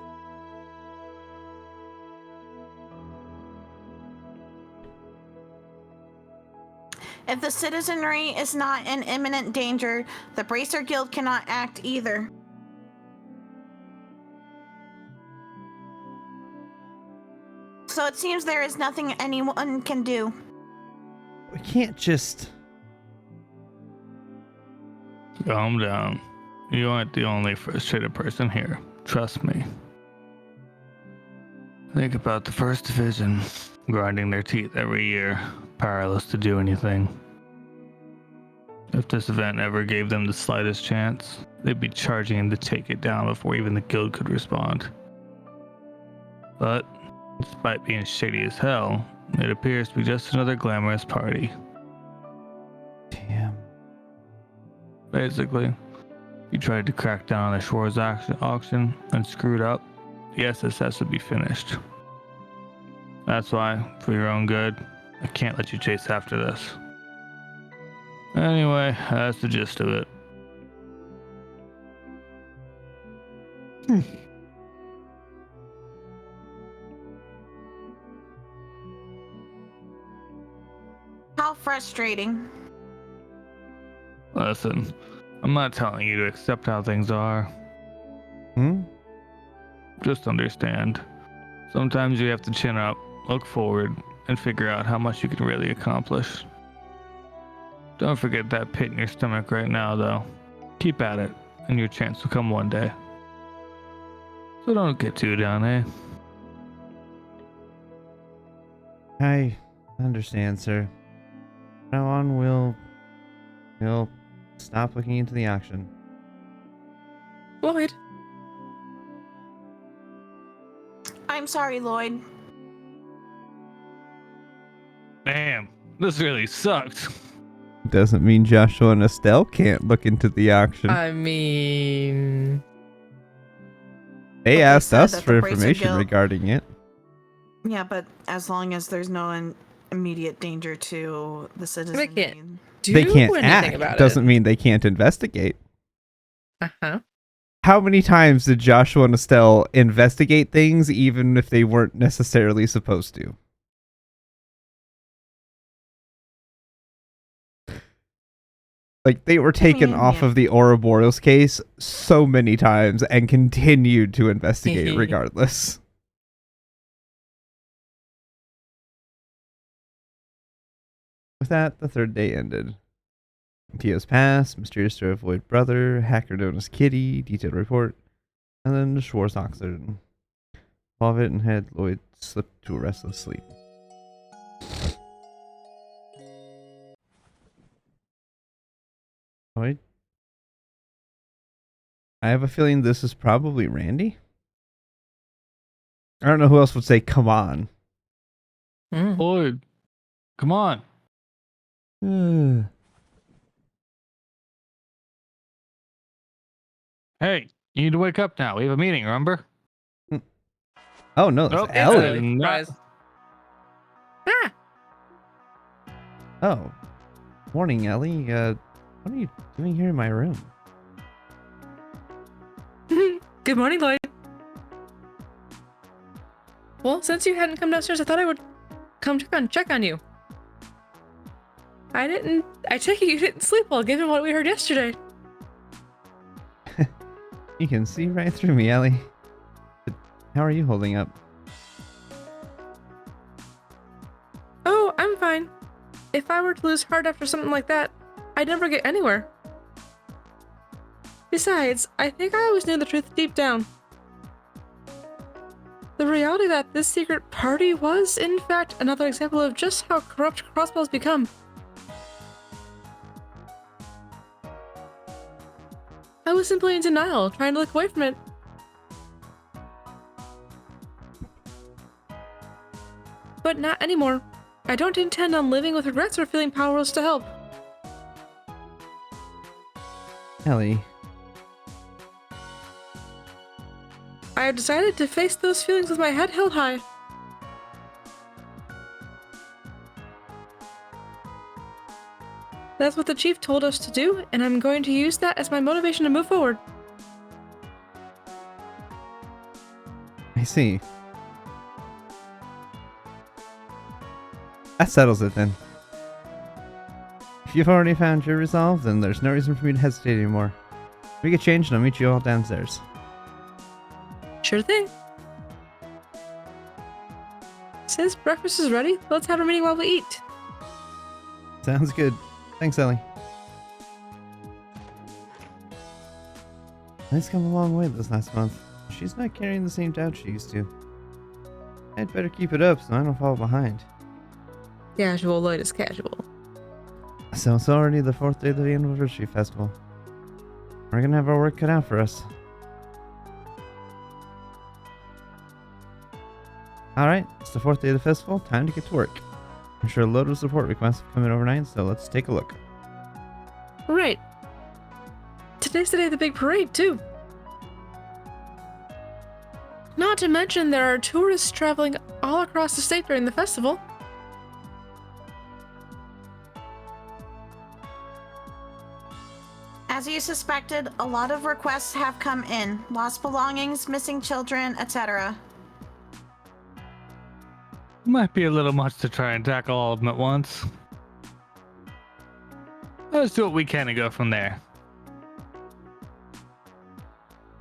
If the citizenry is not in imminent danger, the Bracer Guild cannot act either. So it seems there is nothing anyone can do. We can't just... Calm down. You aren't the only frustrated person here. Trust me. Think about the First Division, grinding their teeth every year, powerless to do anything. If this event ever gave them the slightest chance, they'd be charging to take it down before even the guild could respond. But, despite being shady as hell, it appears to be just another glamorous party. Damn. Basically, you tried to crack down on the Shores auction and screwed up, the SSS would be finished. That's why, for your own good, I can't let you chase after this. Anyway, that's the gist of it. How frustrating. Listen, I'm not telling you to accept how things are. Hmm? Just understand. Sometimes you have to chin up, look forward, and figure out how much you can really accomplish. Don't forget that pit in your stomach right now, though. Keep at it, and your chance will come one day. So don't get too down, eh? I understand, sir. From now on, we'll stop looking into the auction. Lloyd, I'm sorry, Lloyd. Damn, this really sucked. Doesn't mean Joshua and Estelle can't look into the auction. I mean... They But asked said us that for the Bracer information Guild- regarding it. Yeah, but as long as there's no immediate danger to the citizenry. can't. Do They can't anything act. about Doesn't mean they can't investigate. it. Uh-huh. How many times did Joshua and Estelle investigate things even if they weren't necessarily supposed to? Like, they were taken off yeah. of the Ouroboros case so many times and continued to investigate regardless. With that, the third day ended. Tia's past, mysterious story of Lloyd brother, hacker known as Kitty, detailed report, and then the Schwartz accident. All of it and had Lloyd slip to a restless sleep. Lloyd? I have a feeling this is probably Randy. I don't know who else would say, come on. Mm. Lloyd, come on. Hey, you need to wake up now. We have a meeting, remember? Oh no, that's Nope. Ellie. No. Surprise. Ah! Oh. Morning, Ellie. What are you doing here in my room? Good morning, Lloyd. Well, since you hadn't come downstairs, I thought I would come check on you. I take it you didn't sleep well, given what we heard yesterday. You can see right through me, Ellie. But how are you holding up? Oh, I'm fine. If I were to lose heart after something like that, I'd never get anywhere. Besides, I think I always knew the truth deep down. The reality that this secret party was, in fact, another example of just how corrupt crossbows become. I was simply in denial, trying to look away from it. But not anymore. I don't intend on living with regrets or feeling powerless to help. Ellie. I have decided to face those feelings with my head held high. That's what the chief told us to do, and I'm going to use that as my motivation to move forward. I see. That settles it then. If you've already found your resolve, then there's no reason for me to hesitate anymore. We get changed and I'll meet you all downstairs. Sure thing. Since breakfast is ready, let's have a meeting while we eat. Sounds good. Thanks, Ellie. Ellie's come a long way this last month. She's not carrying the same doubt she used to. I'd better keep it up so I don't fall behind. Casual light is casual. So it's already the 4th day of the anniversary festival. We're gonna have our work cut out for us. Alright, it's the 4th day of the festival, time to get to work. I'm sure a load of support requests have come in overnight, so let's take a look. Right. Today's the day of the big parade, too. Not to mention there are tourists traveling all across the state during the festival. As you suspected, a lot of requests have come in. Lost belongings, missing children, etc. Might be a little much to try and tackle all of them at once. Let's do what we can and go from there.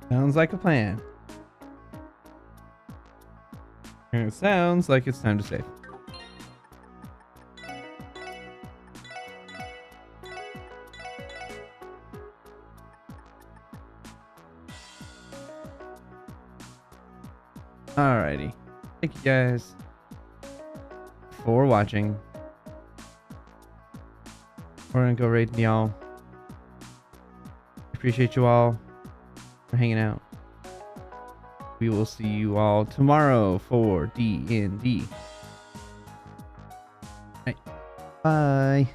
Sounds like a plan. And it sounds like it's time to save. Alrighty. Thank you guys for watching. We're gonna go raid y'all. Appreciate you all for hanging out. We will see you all tomorrow for D&D. Right. Bye.